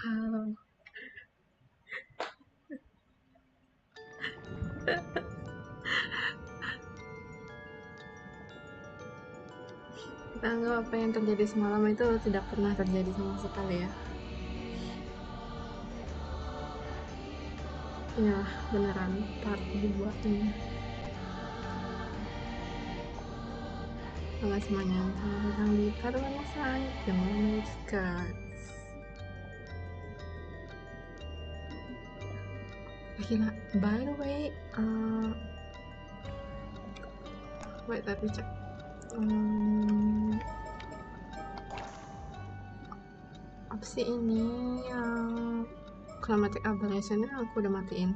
Wow. Kita anggap apa yang terjadi semalam itu tidak pernah terjadi sama sekali ya. Ya, beneran part dibuat ini. Halo semuanya, selamat datang di PARANORMASIGHT, The MERMAID'S. Gila, by the way, wait, let me check. Apa sih ini yang chromatic aberration-nya aku udah matiin.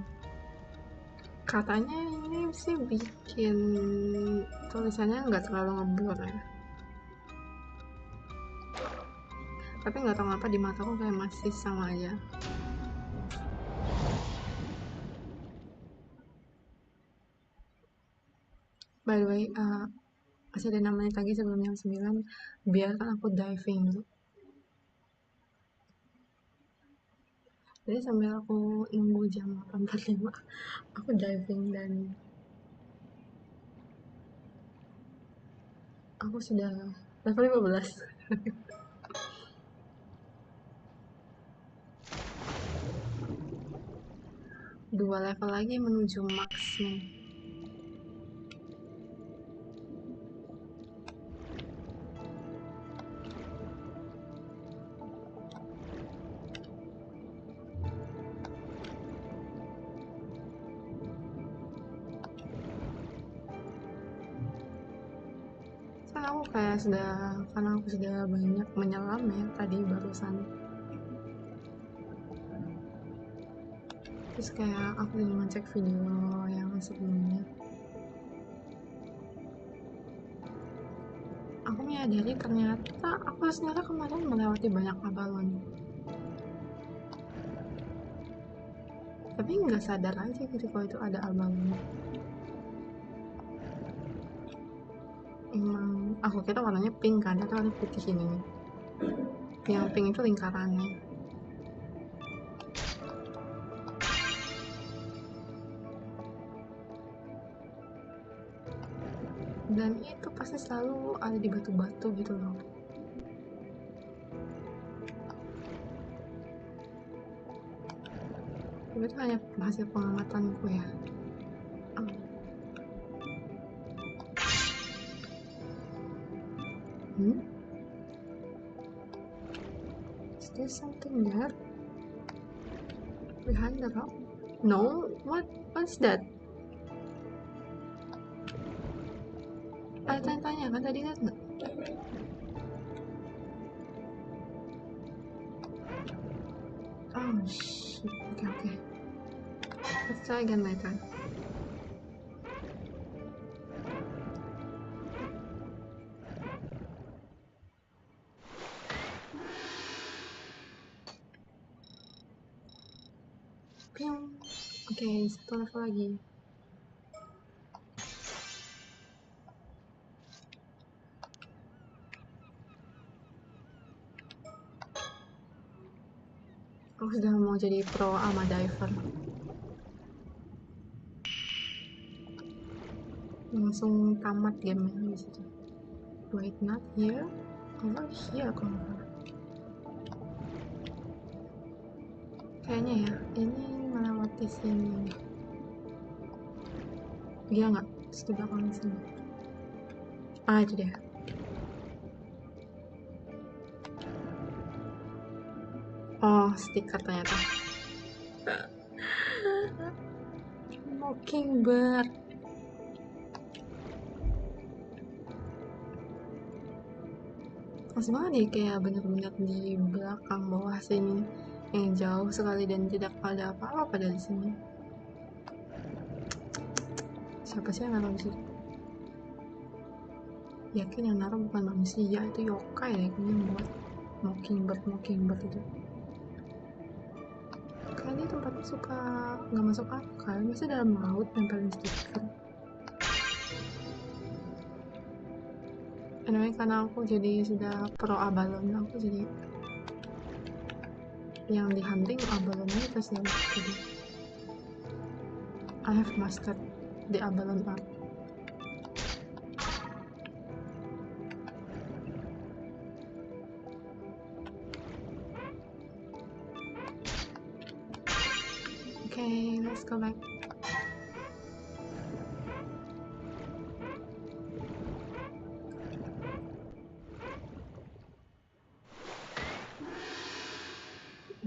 Katanya ini sih bikin tulisannya nggak terlalu ngeblur ya. Tapi nggak tahu kenapa di mataku kayak masih sama aja. By the way, masih ada 6 menit lagi sebelum jam 9. Biarkan aku diving dulu. Jadi sambil aku nunggu jam 8.45, aku diving dan aku sudah level 15. Dua level lagi menuju max nih. Aku kayak karena aku sudah banyak menyelam ya tadi barusan. Terus kayak aku udah ngecek video yang sebelumnya. Aku menyadari ternyata aku kemarin melewati banyak abalon. Tapi nggak sadar aja gitu kalau itu ada abalon. Emang aku kira warnanya pink kan, atau warna putih ini. Yang pink itu lingkarannya. Dan itu pasti selalu ada di batu-batu gitu loh. Tapi itu hanya hasil pengamatanku ya. Is there something there? Behind the rock? No? What's that? Tanya-tanya kan tadi kan nggak? Oh shit. Okay. Let's try again later. Oke, satu level lagi. Aku sudah mau jadi pro ama diver. Langsung tamat gamenya di situ. Wait, not here? Over here kalau nggak salah. Kayaknya ya, ini melewati sini. Iya nggak? Di belakang sini. Ah, itu dia. Oh, stiker ternyata. Mockingbird. Masih banget nih kayak bener-bener di belakang bawah sini yang jauh sekali dan tidak ada apa-apa dari sini. Siapa sih yang naruh di situ? Yakin yang naruh bukan manusia, itu yokai ya kayaknya buat mockingbird itu. Kayaknya tempatnya suka nggak masuk akal, biasanya dalam laut nempelin stiker. Anyway, karena aku jadi sudah pro abalon, aku jadi yang di hunting abalonnya itu sih. Jadi I have mastered the abalone art. Okay, let's go back.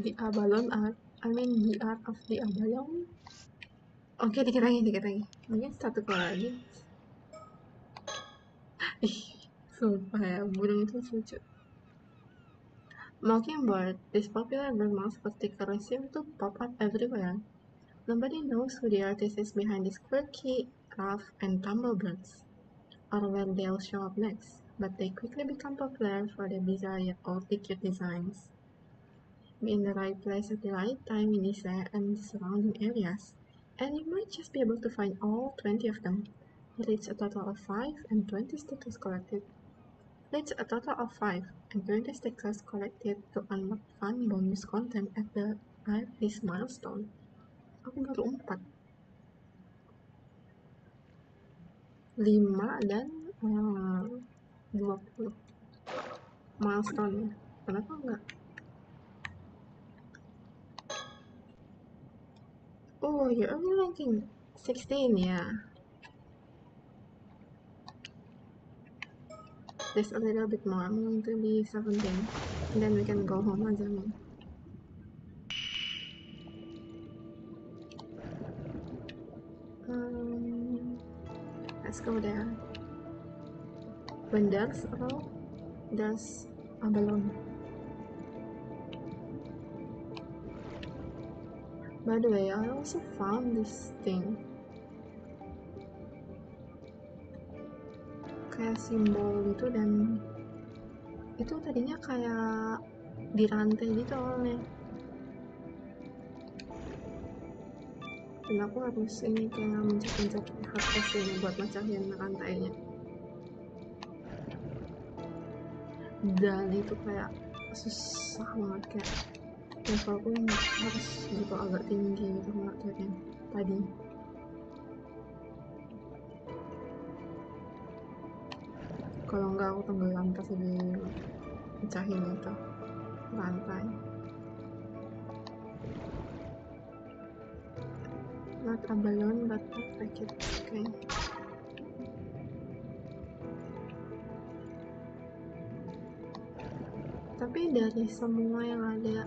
The abalone art, I mean the art of the abalone. Oke, dikit lagi. Mungkin satu kali lagi. Ih, sumpah ya, burung itu lucu. Mockingbird, this popular bird mascot sticker seems to pop up everywhere. Nobody knows who the artist is behind these quirky, rough, and tumble birds, or where they'll show up next, but they quickly become popular for their bizarre yet oddly cute designs. Be in the right place at the right time in Ise and the surrounding areas, and you might just be able to find all 20 of them. Reach a total of 5 and 20 stickers collected. Reach a total of 5 and 20 stickers collected to unlock fun bonus content at this milestone. Aku baru 4. 5 dan 20 milestone ya. Kenapa enggak? Oh, you're only ranking 16 ya. There's a little bit more. I'm going to be 17. And then we can go home, Azami. Let's go there. When there's a row, there's a balloon. By the way, I also found this thing. Kayak simbol gitu, dan itu tadinya kayak di rantai gitu awalnya. Dan aku harus ini kayak mencet-mencet hardcase ini buat mecahin rantainya. Dan itu kayak susah banget, kayak levelku harus gitu agak tinggi gitu ngeliatnya tadi. Kalau enggak aku tenggelam pas lagi mecahin itu rantai. Not a balloon, but I like it. Okay. Tapi dari semua yang ada,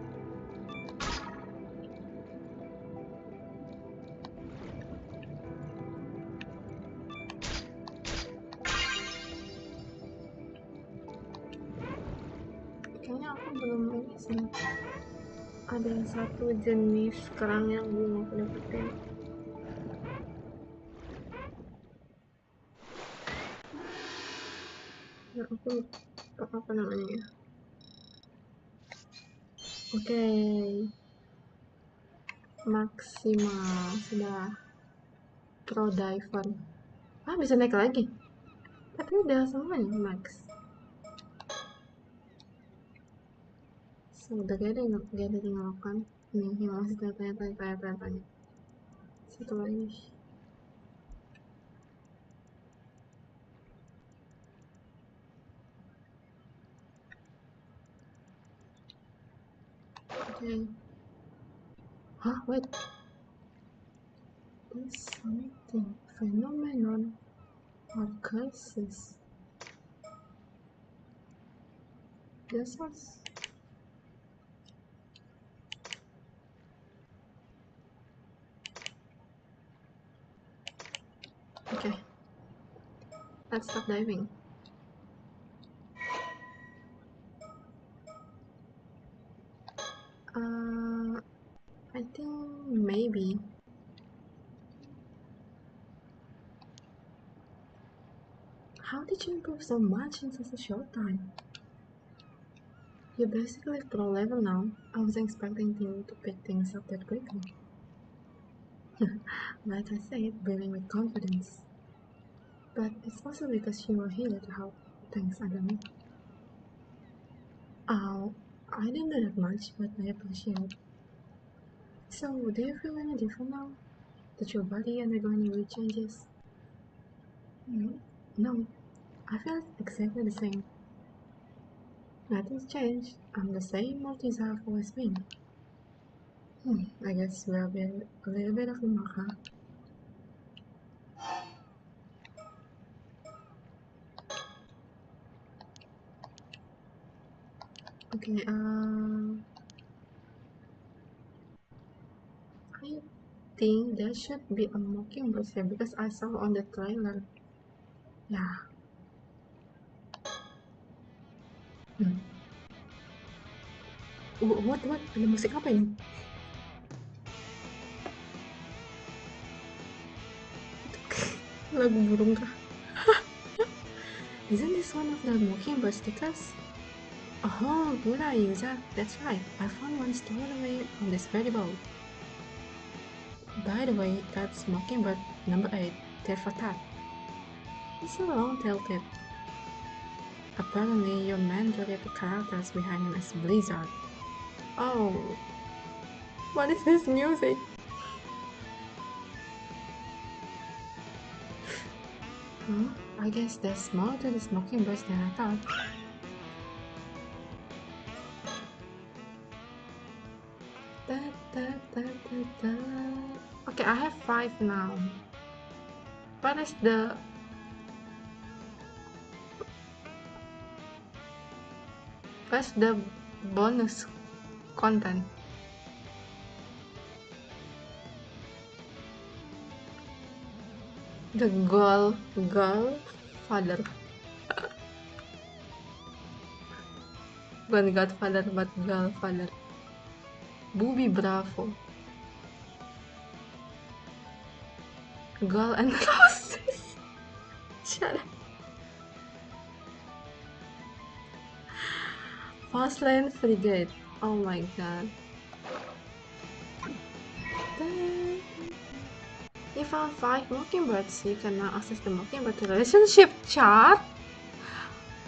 kayaknya aku belum ini sih. Ada satu jenis kerang yang belum aku dapetin. Ya, aku lupa apa namanya. Oke. Maksimal sudah. Pro diver. Ah, bisa naik lagi. Tapi udah semuanya max. So, udah gak ada yang ngelakukan. Nih, yang masih tanya-tanya. Satu lagi. Okay. Huh? Wait. There's something. Phenomenon or curses. This was... Okay. Let's stop diving. I think maybe. How did you improve so much in such a short time? You're basically pro level now. I wasn't expecting you to pick things up that quickly. Like I said, building with confidence. But it's also because you are here to help. Thanks, Azami. Ow. I didn't do that much, but I appreciate. So, do you feel any different now? Did your body undergo any weird changes? No, I feel exactly the same. Nothing's changed. I'm the same Maltese I've always been. I guess we're a little bit of a marker. Okay, I think there should be a mockingbird here because I saw on the trailer. Yeah. What? Ada musik apa ini? Lagu burung kah? Isn't this one of the mockingbird stickers? Oh, good eye, Yuza. That's right. I found one stored away on this very boat. By the way, that's mockingbird number 8, Tefatat. He's a long-tailed tip. Apparently, your man directed the characters behind him as Blizzard. Oh, what is this music? I guess there's more to these mockingbirds than I thought. Okay, I have 5 now. What is the... What's the bonus content? The girl father. Bukan godfather, but girl father. Booby Bravo. Girl and Roses. Shut up. Fast Lane Frigate. Oh my god. You found 5 mockingbirds. You can now access the mockingbird relationship chart.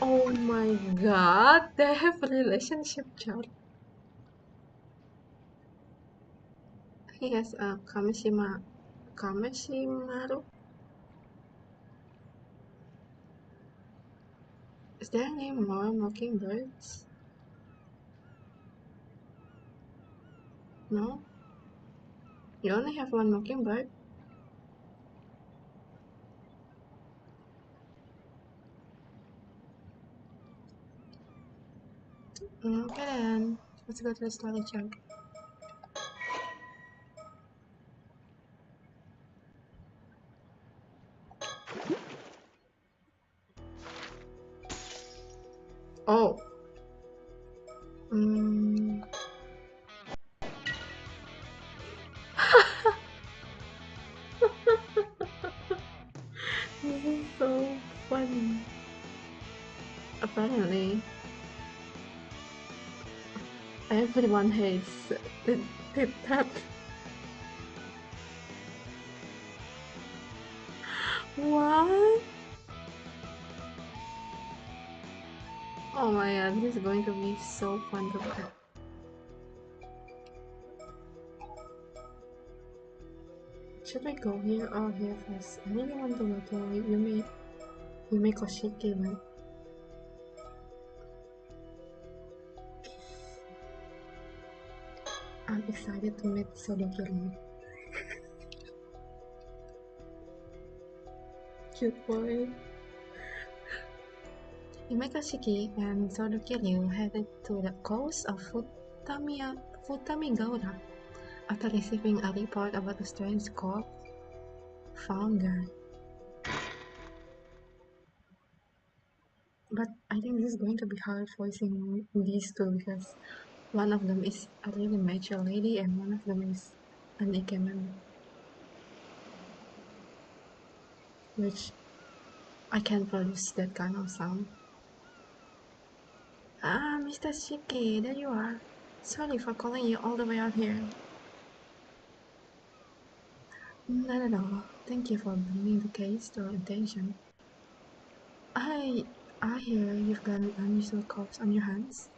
Oh my god, they have a relationship chart. He has a Kameshimaru. Is there any more mockingbirds? No? You only have 1 mockingbird? Okay then, let's go to the story chart. Oh. This is so funny. Apparently, everyone hates that. What? Oh my god, this is going to be so fun to play. Should we go here or here first? I really want to go to Yumeko man. I'm excited to meet Sodokiri. Cute boy. Yumeko and Sodokiri headed to the coast of Futamigaura after receiving a report about a strange corpse found there. But I think this is going to be hard voicing these two because one of them is a really mature lady and one of them is an ikemen, which I can't produce that kind of sound. Ah, Mr. Shiki, there you are. Sorry for calling you all the way out here. Not at all. Thank you for bringing the case to our attention. I hear you've got an unusual corpse on your hands.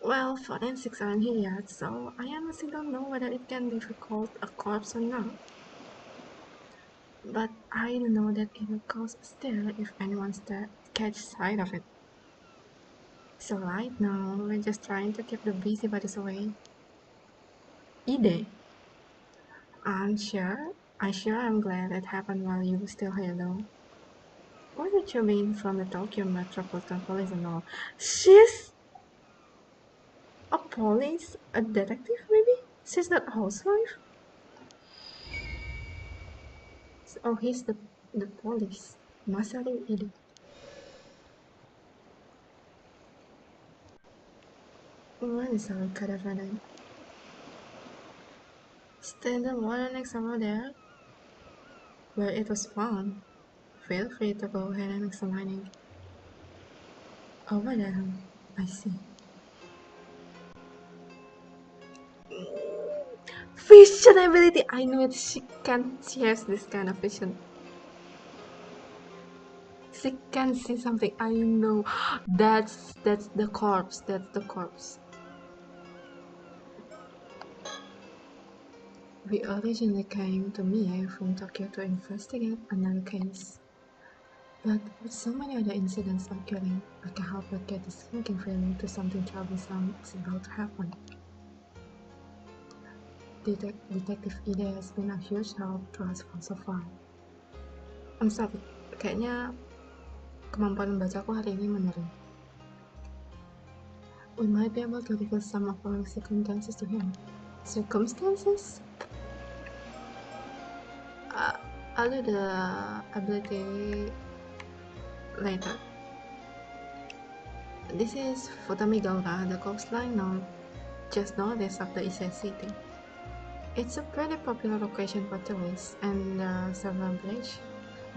Well, forensics aren't here yet, so I honestly don't know whether it can be called a corpse or not. But I do know that it will cause a stir if anyone catch sight of it. So right now, we're just trying to keep the busybodies away. Ide. I'm sure. I'm glad it happened while you were still here though. What did you mean from the Tokyo Metropolitan Police and all? She's a police? A detective maybe? She's not a housewife? Oh, he's the police. Masaru Ide. When is our cadaver then? Stay in the water next over there, where it was found. Feel free to go ahead and examine it. Over there, I see. Vision ability! I knew it. She has this kind of vision. She can see something. I know. That's the corpse. That's the corpse. We originally came to Mie from Tokyo to investigate another case. But with so many other incidents occurring, I can't help but get the sinking feeling to something troublesome is about to happen. Detective Ide has been a huge help to us so far. I'm sorry, kayaknya kemampuan membacaku hari ini menurun. We might be able to reveal some of our circumstances to him. Circumstances? I'll do the ability later. This is Futami Gaura, the coastline just northeast of the Ise city. It's a pretty popular location for tourists, and there are several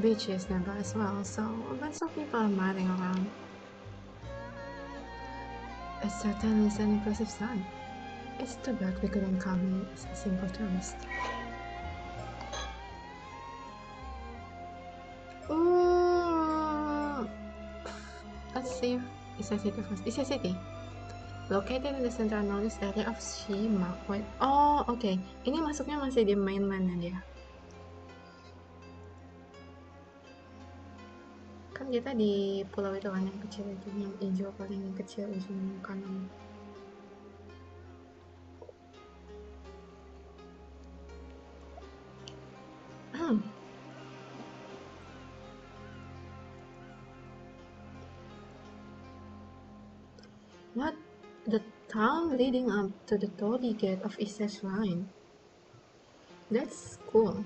beaches nearby as well, so a bunch of people are miling around. It certainly is an impressive sight. It's too bad we couldn't come in as a simple tourist. Let's see Ise City first. Ise City, located in the central northeast area of Shima. Wait, oh okay. Ini masuknya masih di mainlandnya dia. Kan kita di pulau itu kan yang kecil itu, yang hijau paling kecil ujung kanan. What? The town leading up to the Tori Gate of Ise Shrine. That's cool.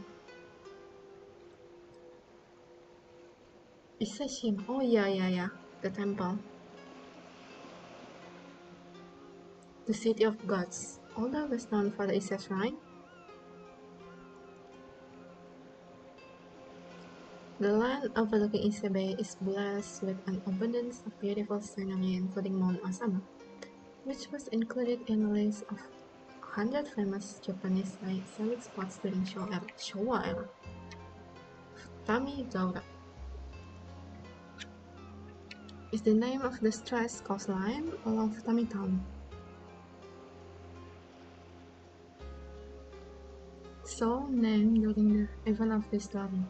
Ise Shima. Oh yeah. The temple. The city of gods. Although best known for the Ise Shrine, the land overlooking Ise Bay is blessed with an abundance of beautiful scenery, including Mount Azami, which was included in a list of 100 famous Japanese scenic spots during Showa era. Futami Gaura is the name of the stretched coastline along Futami Town. So named during the event of this story.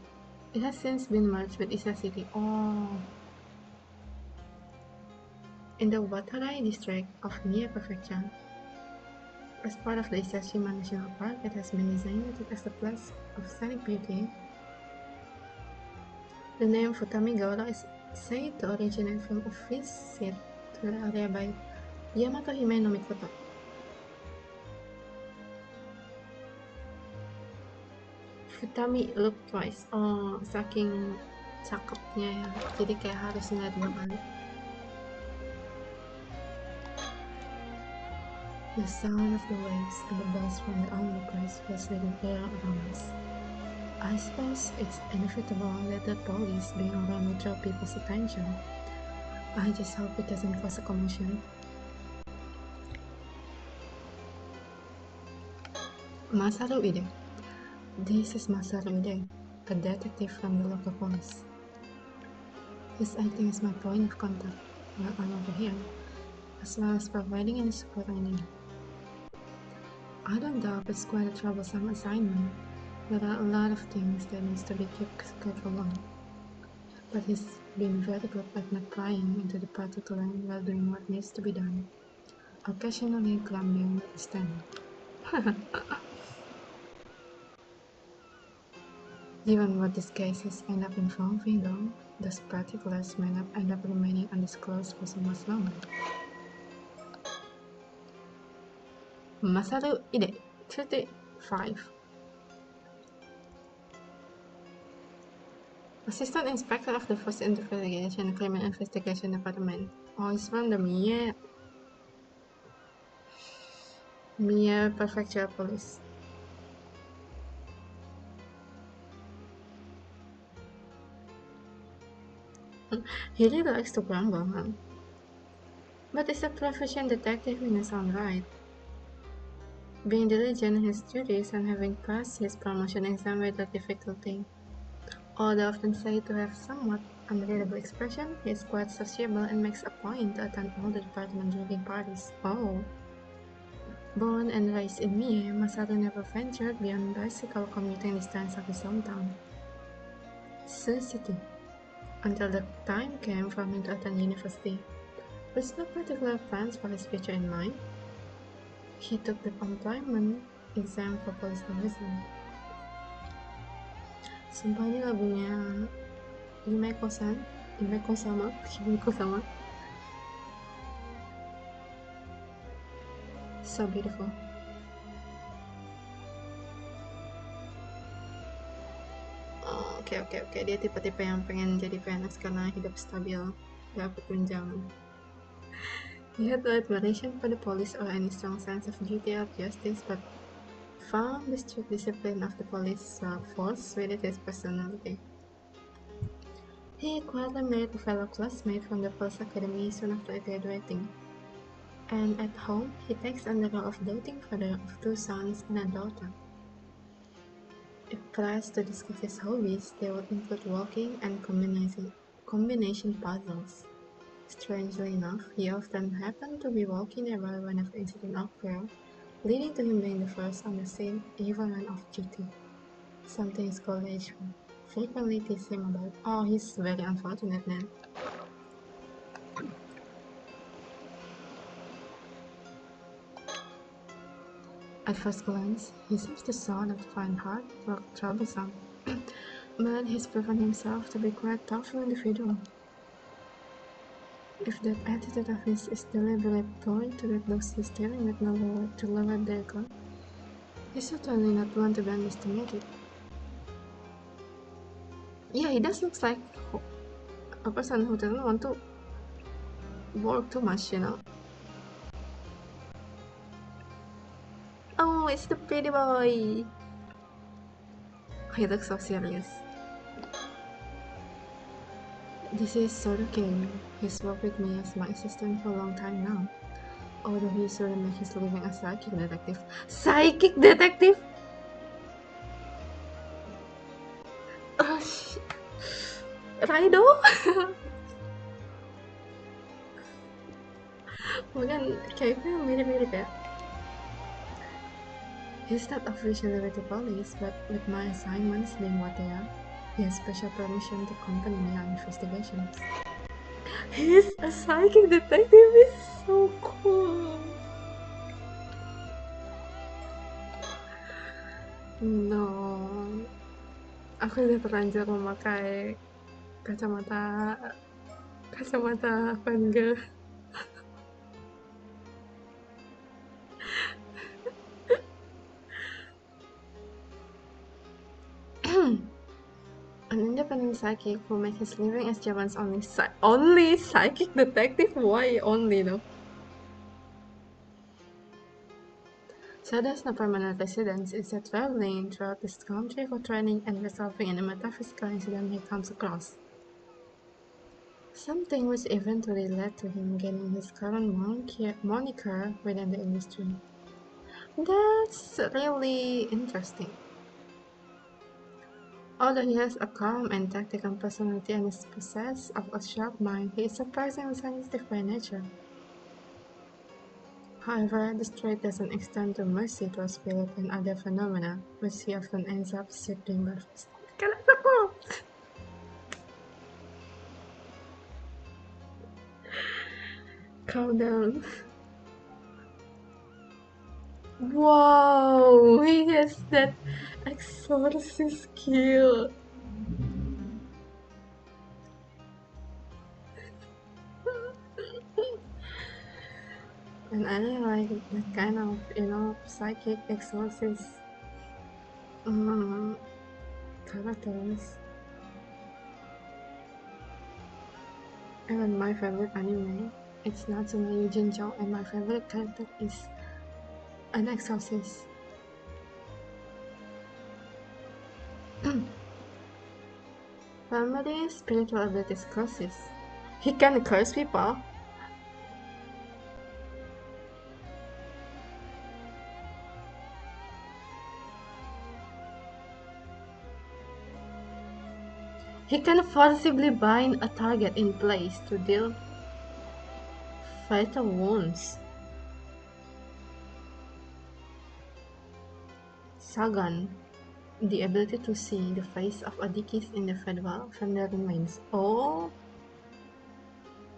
It has since been merged with Ise City. In the Watarai district of Mie Prefecture. As part of the Iseshima National Park, it has been designated as a place of scenic beauty. The name Futami Gaura is said to originate from a visit to the area by Yamato Hime no Mikoto. Futami look twice. Oh, saking cakepnya ya. Jadi kayak harus ngeliat 2 kali. The sound of the waves and the bells from the onlookers was in the air around us. I suppose it's inevitable that the police being around will draw people's attention. I just hope it doesn't cause a commotion. Masaru Ide. This is Masaru Ide, a detective from the local police. He's acting as my point of contact while I'm over here. as well as providing any support I need. I don't doubt it's quite a troublesome assignment. There are a lot of things that needs to be kept scheduled on. But he's been very good at not prying into the particular while doing what needs to be done. Occasionally grumbling at the stand. Given what these cases end up involving though, those particulars may not end up remaining undisclosed for so much longer. Masaru Ide, 35. Assistant Inspector of the First Investigation Criminal Investigation Department. Oh, he's from the Mie Prefecture Police. He really likes to grumble, huh? But he's a proficient detective in his own right. Being diligent in his duties and having passed his promotion exam without difficulty. Although often said to have somewhat unreadable expression, he is quite sociable and makes a point to attend all the department drinking parties. Oh. Born and raised in Mie, Masaru never ventured beyond bicycle commuting distance of his hometown, Sioux City, until the time came for him to attend university. With no particular plans for his future in mind, he took the employment exam for police officer. Sumpah ini lagunya Yumeko-sama. So beautiful. Oke. Dia tipe-tipe yang pengen jadi PNS karena hidup stabil, dapat tunjangan. He had no admiration for the police or any strong sense of duty or justice, but found the strict discipline of the police force suited his personality. He quietly married a fellow classmate from the police academy soon after graduating. And at home, he takes on the role of doting father of 2 sons and a daughter. If pressed to discuss his hobbies, they would include walking and combination puzzles. Strangely enough, he often happened to be walking nearby whenever incident occurred, leading to him being the first on the scene even when off duty. Something his colleagues frequently tease him about. Oh, he's very unfortunate, man. At first glance, he seems the sort of find hard work troublesome, but he's proven himself to be quite thoughtful individual. If that attitude of his is deliberately ploy to get those he's dealing with to lower their guard, he's certainly not one to be underestimated. Yeah, he does look like a person who doesn't want to work too much, you know. Oh, it's the pretty boy! He looks so serious. This is Soda Kiryu. He's worked with me as my assistant for a long time now. Although he usually makes his living as psychic detective. Psychic detective? Oh, Raido? Bukan, kayaknya mirip-mirip ya. He's not officially with the police, but with my assignments being what they are, he has special permission to accompany me on investigations. He's a psychic detective, is so cool. No, aku udah terlanjur memakai kacamata fangirl. An independent psychic who makes his living as Japan's only psychic detective? Why only though? So there's no permanent residence, instead traveling throughout this country for training and resolving any metaphysical incident he comes across. Something which eventually led to him gaining his current moniker within the industry. That's really interesting. Although he has a calm and tactical personality and is possessed of a sharp mind, he is surprisingly sensitive by nature. However, this trait doesn't extend to mercy to a spirit and other phenomena, which he often ends up shifting by force. Calm down. Wow, he has that exorcist skill. And I really like that kind of, psychic exorcist characters. Even my favorite anime, it's Natsume Yujincho, and my favorite character is an exorcist. Family spiritual abilities curses. He can curse people. He can forcibly bind a target in place to deal fatal wounds. Sagan, the ability to see the face of a deceased individual from their remains, or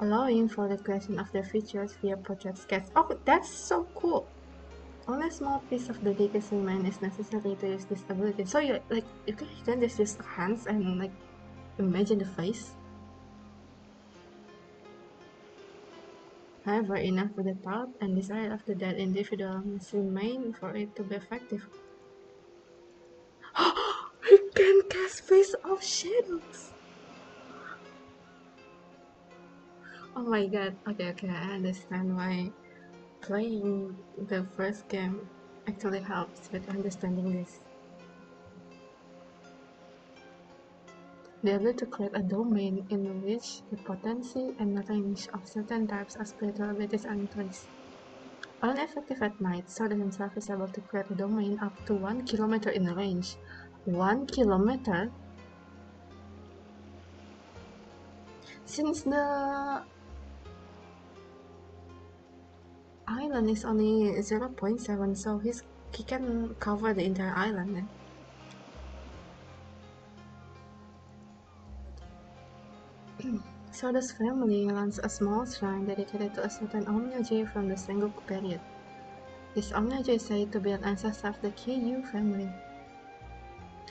allowing for the creation of their features via portrait sketch. Oh, that's so cool! Only a small piece of the deceased remain is necessary to use this ability. So you can just use hands and imagine the face. However, enough of the thought and desire of the dead individual must remain for it to be effective. He can cast face of shadows! Oh my god, okay, I understand why playing the first game actually helps with understanding this. The ability to create a domain in which the potency and range of certain types of spiritual abilities are increased. Only effective at night, Soda himself is able to create a domain up to 1 kilometer in range. 1 kilometer? Since the island is only 0.7, so he can cover the entire island then. Soda's family runs a small shrine dedicated to a certain Omnyoji from the Sengoku period. This Omnyoji is said to be an ancestor of the Kiryu family.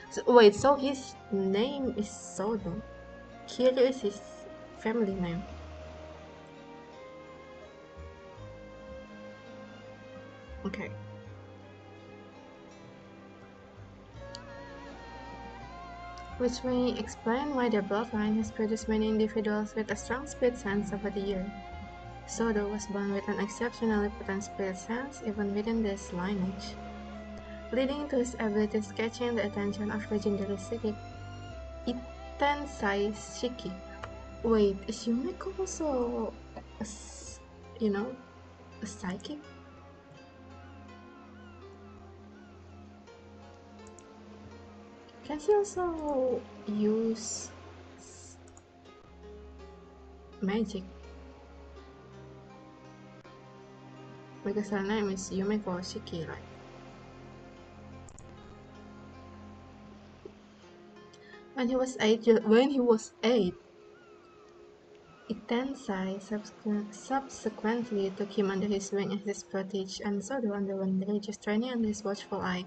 So his name is Sodo. Kiryu is his family name. Okay. Which may explain why their bloodline has produced many individuals with a strong spirit sense over the years. Sodo was born with an exceptionally potent spirit sense even within this lineage, leading to his abilities catching the attention of legendary psychic Itensai Shiki. Wait, is Yumeko also a psychic? Can she also use magic? Because her name is Yumeko Shiki, right? When he was 8, Itensai subsequently took him under his wing as his protege, and Sodo underwent religious training under his watchful eye,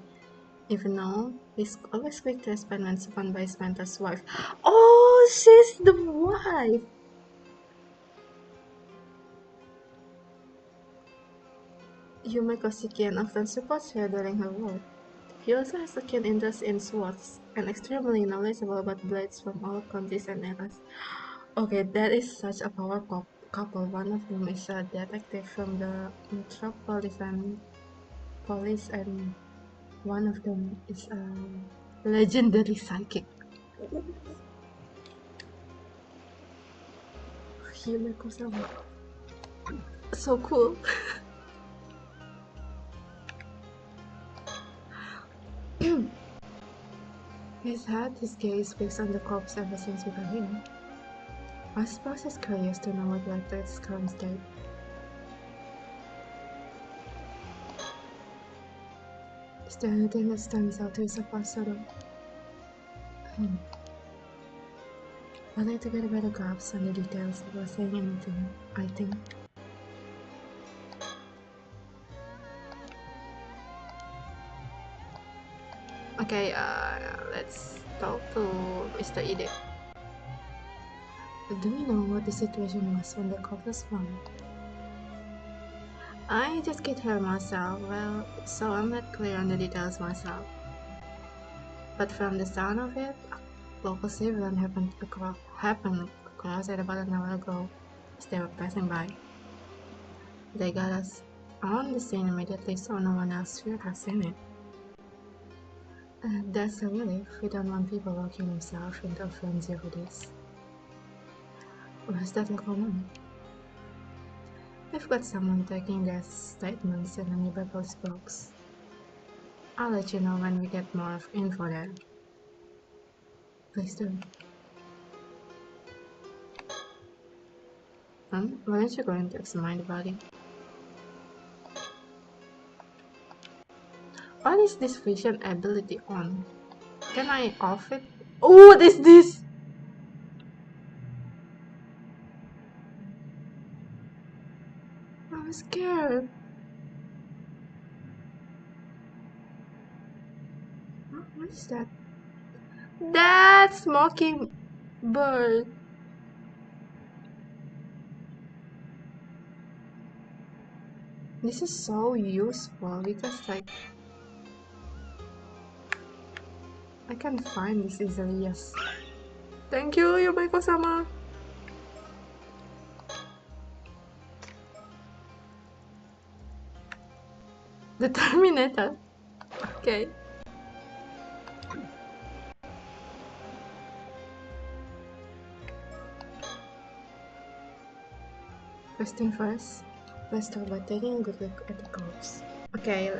even though he's always quick to respond when summoned by his mentor's wife. Oh, she's the wife! Yumeko Shiki often supports her during her work. He also has a keen interest in swords, and extremely knowledgeable about blades from all countries and eras. Okay, that is such a power couple. One of them is a detective from the Metropolitan Police, and one of them is a legendary psychic. Himeko-sama. So cool. He's had his gaze fixed on the corpse ever since we got him. I suppose he's curious to know what led to its current state. Is there anything that stands out to you so far, Soto? I'd like to get a better grasp on the details before saying anything, I think. Okay, let's talk to Mr. Ide. Do you know what the situation was when the corpse was found? I just get here myself, well, so I'm not clear on the details myself. But from the sound of it, local civilian happened across it about an hour ago as they were passing by. They got us on the scene immediately so no one else should have seen it. That's a relief. We don't want people locking themselves into a frenzy over this. Where's that local man? We've got someone taking their statements in a nearby post box. I'll let you know when we get more info there. Please do. Why aren't you going to examine the body? What is this vision ability on? Can I off it? Oh, what is this? I'm scared. What is that? That's mockingbird. This is so useful because like I can find this easily, yes. Thank you, Yumeko-sama. The Terminator. Okay. First thing first, let's start by taking a good look at the corpse. Okay,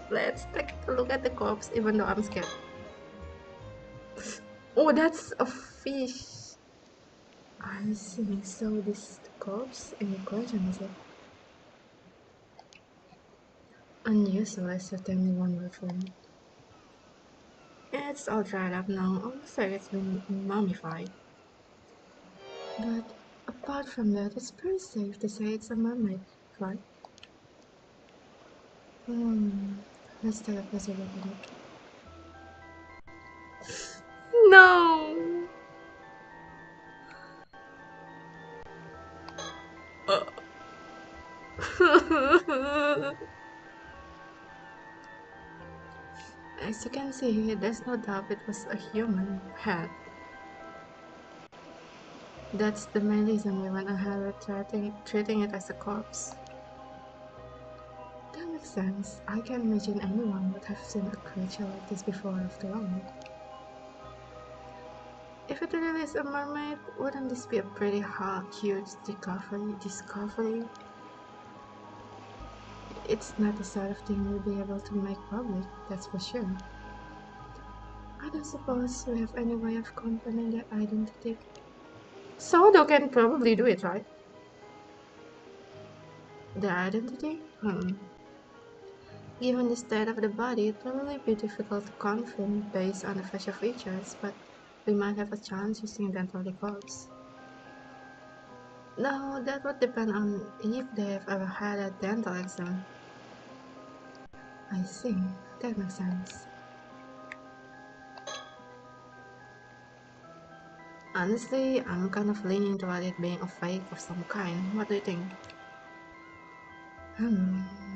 let's take a look at the corpse even though I'm scared. Oh, that's a fish. I see. So this corpse in question, is it? Unusual is certainly one word for it. It's all dried up now, almost like it's been mummified. But apart from that, it's pretty safe to say it's a mermaid, right? Let's take a closer look at it. No! As you can see, there's no doubt it was a human head. That's the main reason we went ahead with treating it as a corpse. That makes sense. I can't imagine anyone would have seen a creature like this before after all. If it really is a mermaid, wouldn't this be a pretty huge discovery? It's not the sort of thing we'll be able to make public, that's for sure. I don't suppose we have any way of confirming their identity. Sodo can probably do it, right? Their identity? Given the state of the body, it will probably be difficult to confirm based on the facial features, but we might have a chance using dental records. No, that would depend on if they have ever had a dental exam. I see, that makes sense. Honestly, I'm kind of leaning toward it being a fake of some kind. What do you think?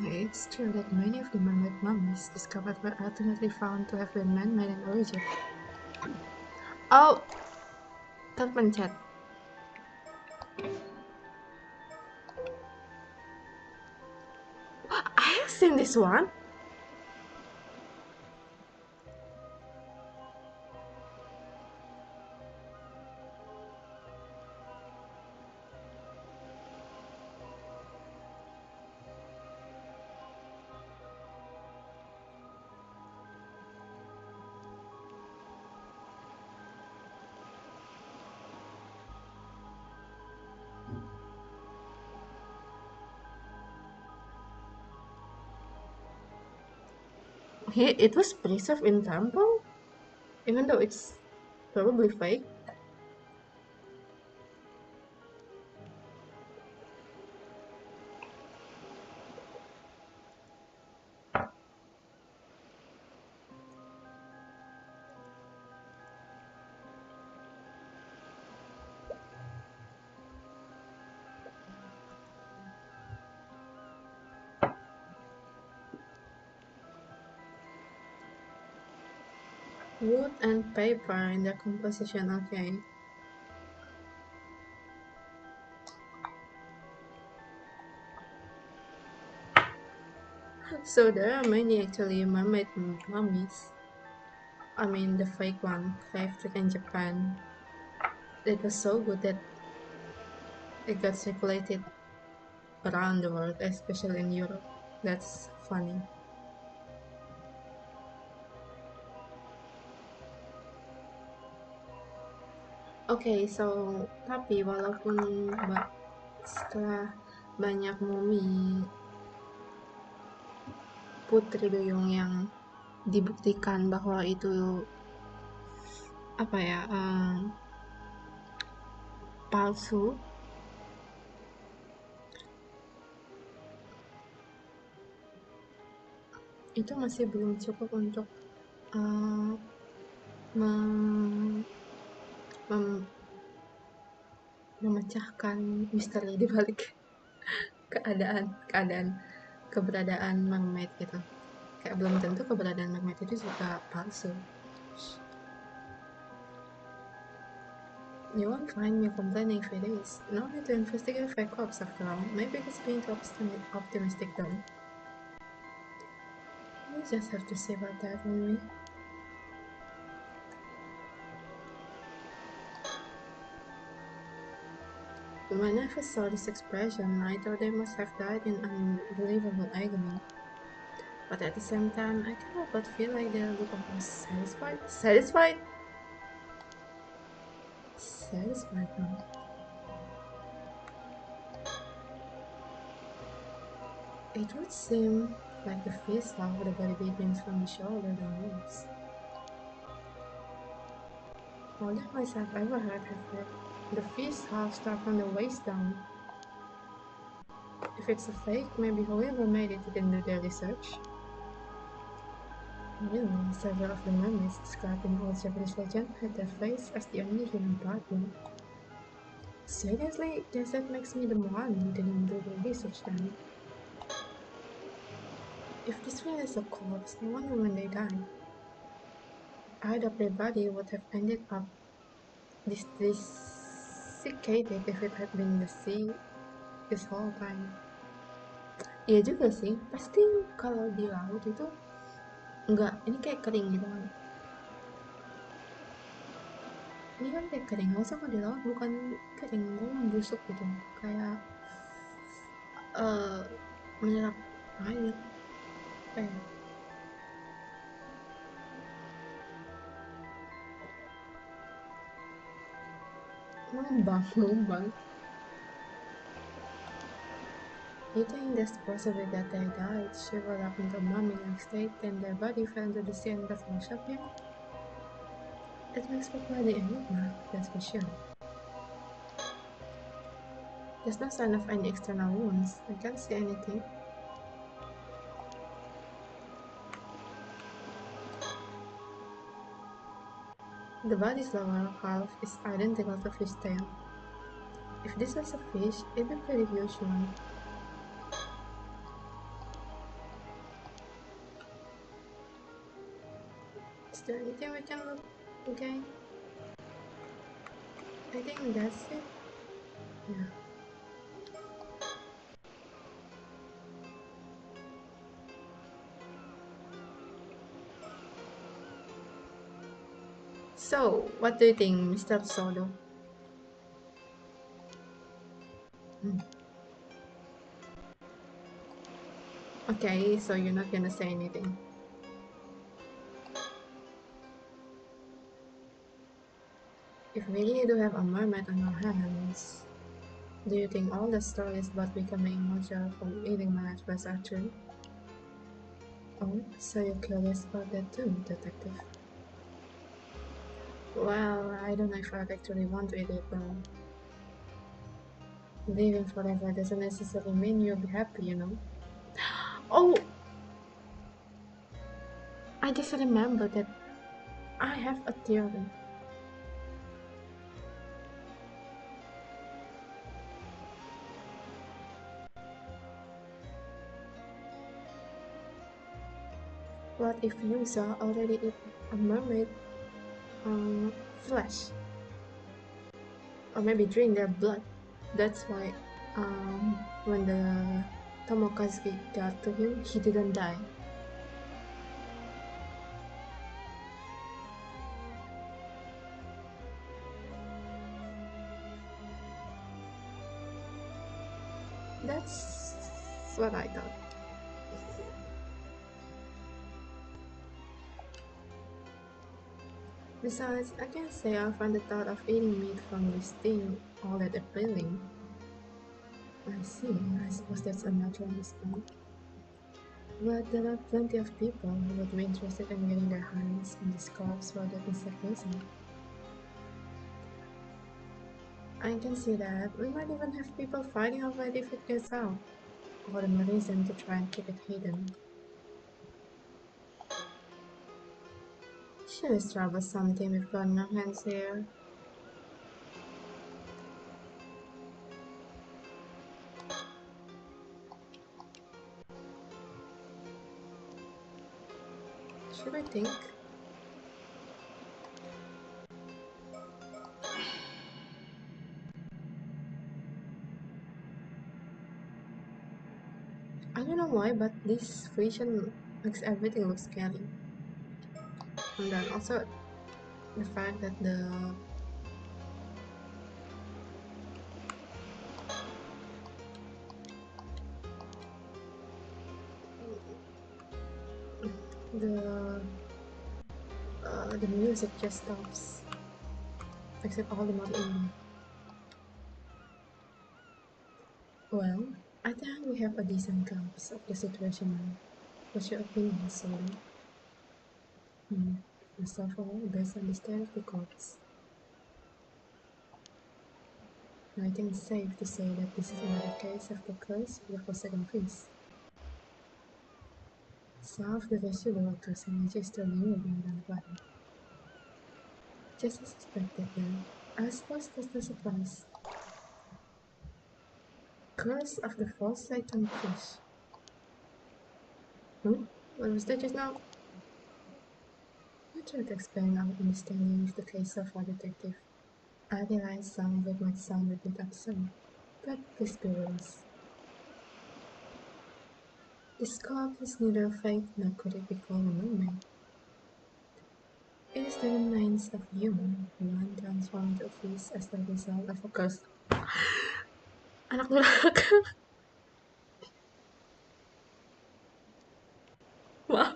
It's true that many of the mermaid mummies discovered were ultimately found to have been man-made in origin. Oh! Terpencet. I have seen this one! It was preserved in temple, even though it's probably fake. Wood and paper in the composition, okay. So there are many actually mermaid mummies. I mean the fake one, crafted in Japan. It was so good that it got circulated around the world, especially in Europe. That's funny. Okay, so tapi walaupun setelah banyak mumi putri duyung yang dibuktikan bahwa itu apa ya palsu, itu masih belum cukup untuk memecahkan misteri di balik keberadaan mermaid gitu. Kayak belum tentu keberadaan mermaid itu juga palsu. You won't find me complaining if it is. No need to investigate fake ops after all. Maybe it's being too optimistic though. You just have to see about that on me. When I first saw this expression, I thought they must have died in unbelievable agony. But at the same time, I can't help but feel like they look almost satisfied. Satisfied? Satisfied, huh? It would seem like the face half of the body begins from the shoulder downwards. All the voice I've ever heard have heard the face half start from the waist down. If it's a fake, maybe whoever made it didn't do their research. Really, several of the mermaids described in old Japanese legend had their face as the only human part. Seriously, guess that makes me the one who didn't do the research then. If this really is a corpse, I wonder when they died. Either of their body would have ended up desiccated if it had been the sea this whole time. Iya juga sih, pasti kalau di laut itu enggak, ini kayak kering gitu kan. Ini kan kayak kering, harusnya kalau di laut bukan kering, tapi membusuk gitu. Kayak menyerap air. Kayak ngembang. You think that's possible that they died, shriveled up into a mummy-like state, then their body fell into the sea and got washed up here? That makes for quite the enigma, that's for sure. There's no sign of any external wounds. I can't see anything. The body's lower half is identical to fish tail. If this was a fish, it'd be a pretty huge one. Is there anything we can look again? I think that's it. Yeah. So, what do you think, Mr. Sodo? Okay, so you're not gonna say anything. If we really do have a mermaid on our hands, do you think all the stories about becoming immortal from eating managers are true? Oh, so you're curious about that too, detective? Well, I don't know if I'd actually want to eat it though. Living forever doesn't necessarily mean you'll be happy, you know? Oh! I just remembered that I have a theory. What if Yuza already ate a mermaid flesh? Or maybe drink their blood? That's why when the Tomokazuki got to him, he didn't die. That's what I thought. Besides, I can't say I find the thought of eating meat from this thing all that appealing. I see, I suppose that's a natural response. But there are plenty of people who would be interested in getting their hands on the scalps for that insect poison. I can see that. We might even have people fighting over it if it gets out. What a reason to try and keep it hidden. Sure is troublesome thing we've got in our hands here. Should I think? I don't know why, but this vision makes everything look scary. And then also the fact that the the music just stops, makes it all the more eerie. Well, I think we have a decent grasp of the situation now. What's your opinion, Soli? First of all, based on the state of the corpse, I think it's safe to say that this is another case of the curse with the forsaken priest. Some of the residual curse energy is still lingering around the body. Just as suspected then. I suppose that's no surprise. Curse of the forsaken fish. What was that just now? I tried to explain our understanding of the case so far, detective. I realize some of it might sound a bit absurd, but please be with us. The scarf is neither fake nor could it be called a mermaid. It is the remains of human, one transformed to a fish as the result of a curse. Anak durhaka. Wah,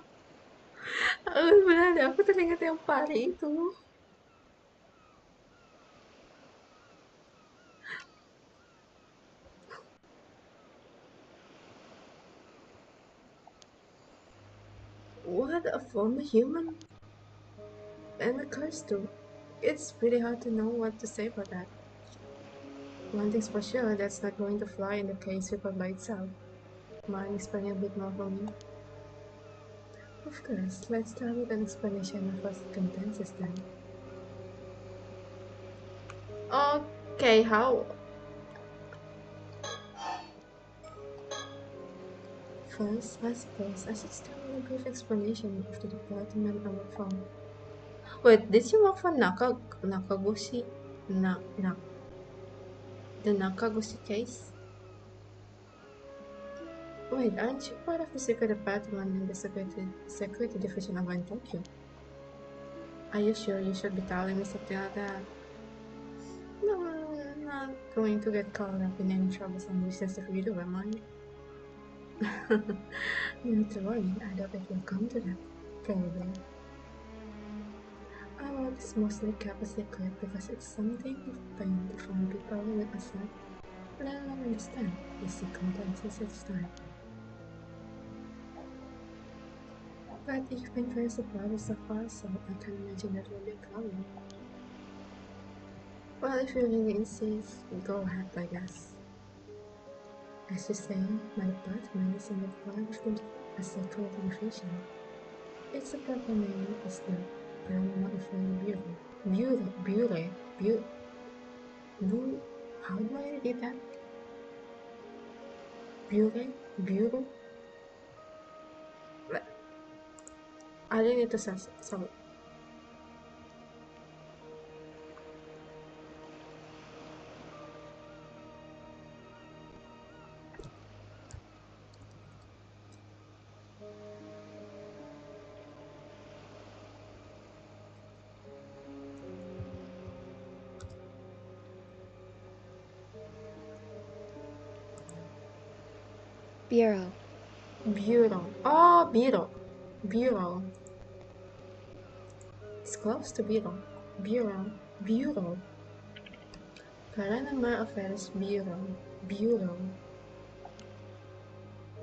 benar deh, aku teringat yang pari itu. What a former human and a curse too. It's really hard to know what to say about that. One thing's for sure, that's not going to fly in the case report by itself. Mind explaining a bit more for me? Of course, let's start with an explanation of what condenses then. Okay, how? First, I suppose I should start with a brief explanation of the department I work for. Wait, did you work for Nakaguchi? The Nakaguchi case? Wait, aren't you part of the secret department in the security division over in Tokyo? Are you sure you should be telling me something like that? No, I'm not going to get caught up in any troublesome business if you do, am I? Not to worry, I doubt it will come to that. Probably. Our work is mostly kept a secret because it's something of pain to find people who will accept, let alone understand, the circumstances at the time. But ich bin für survival so far, so I can imagine that will be a problem. Well, if you really insist, go ahead, I guess. As you say, my department is in the part of the a secret division. Its proper name is the Paranormal Affairs Bureau. Bureau. How do I read that? Bureau? I really need to search, sorry. Bureau. Bureau. Oh, Bureau. It's close to Bureau. Bureau. Paranormal Affairs Bureau.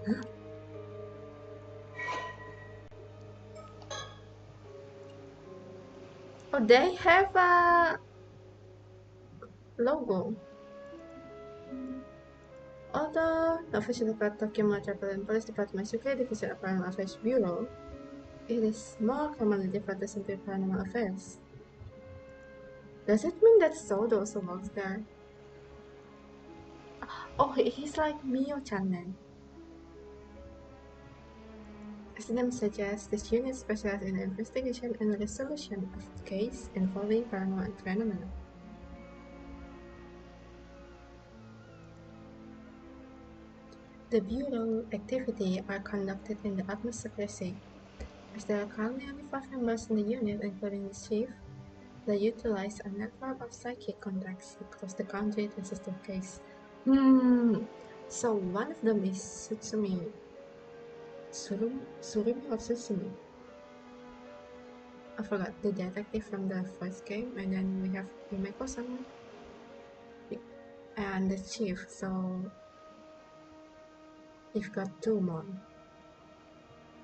Huh? Oh, they have a logo. Although the official Tokyo Metropolitan Police Department Secret Division of Paranormal Affairs Bureau, it is more commonly referred as into paranormal affairs. Does it mean that Sodo also works there? Oh, he's like Mio-chan then. As the name suggests, this unit specializes in the investigation and resolution of cases involving paranormal phenomena. The Bureau activities are conducted in the utmost secrecy. As there are currently only 5 members in the unit, including the chief, they utilize a network of psychic contacts across the country to assist the case. So one of them is Surumi or Susumi. I forgot, the detective from the first game, and then we have Yumeko-sama and the chief, so you've got 2 more.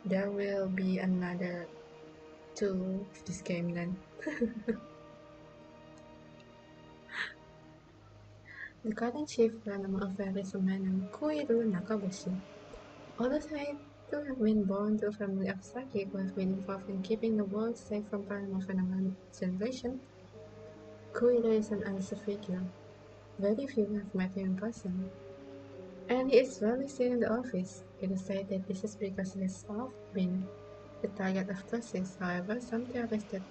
There will be another 2 this game then. The current chief paranormal affairs is a man named Koiru Nakaboshi. Although said to have been born to a family of psychic who have been involved in keeping the world safe from paranormal phenomena generation, Koiru is an unseen figure. Very few have met him in person. And he is rarely seen in the office. It is said that this is because he has often been the target of crosses. However, some theorize that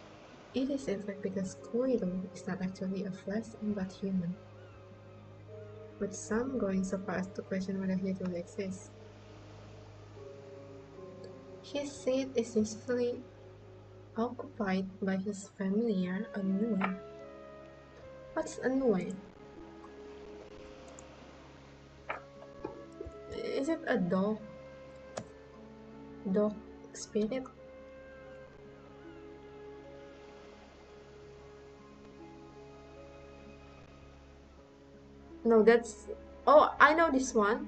it is in fact because Koiru is not actually a flesh and blood human, with some going so far as to question whether he truly exists. His seat is usually occupied by his familiar Anue. What's Anue? Is it a dog? Dog spirit? No, that's... Oh, I know this one.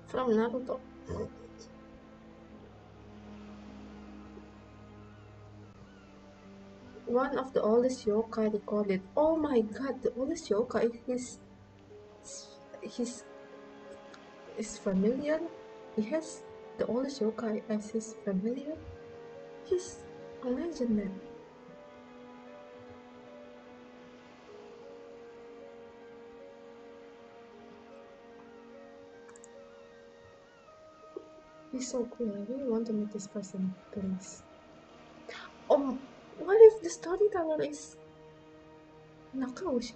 From Naruto. One of the oldest yokai recorded. Oh my god, the oldest yokai is familiar? He has the oldest yokai as his familiar? He's a legend then. He's so cool. I really want to meet this person, please. Oh, what if the storyteller is Nakaushi?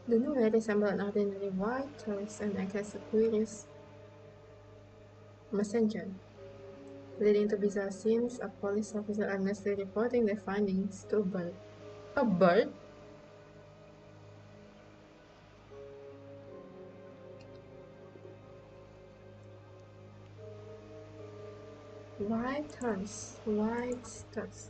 The new head resembles an ordinary white horse and acts as a curious messenger, leading to bizarre scenes of police officers honestly reporting their findings to a bird. A bird? White horse. White horse.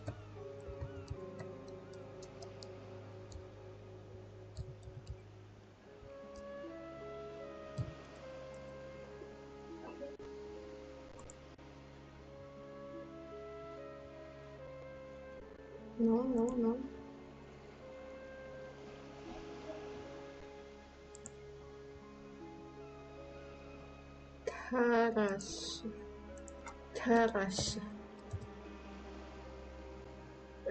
No, no, no. Tarashi. Tarashi.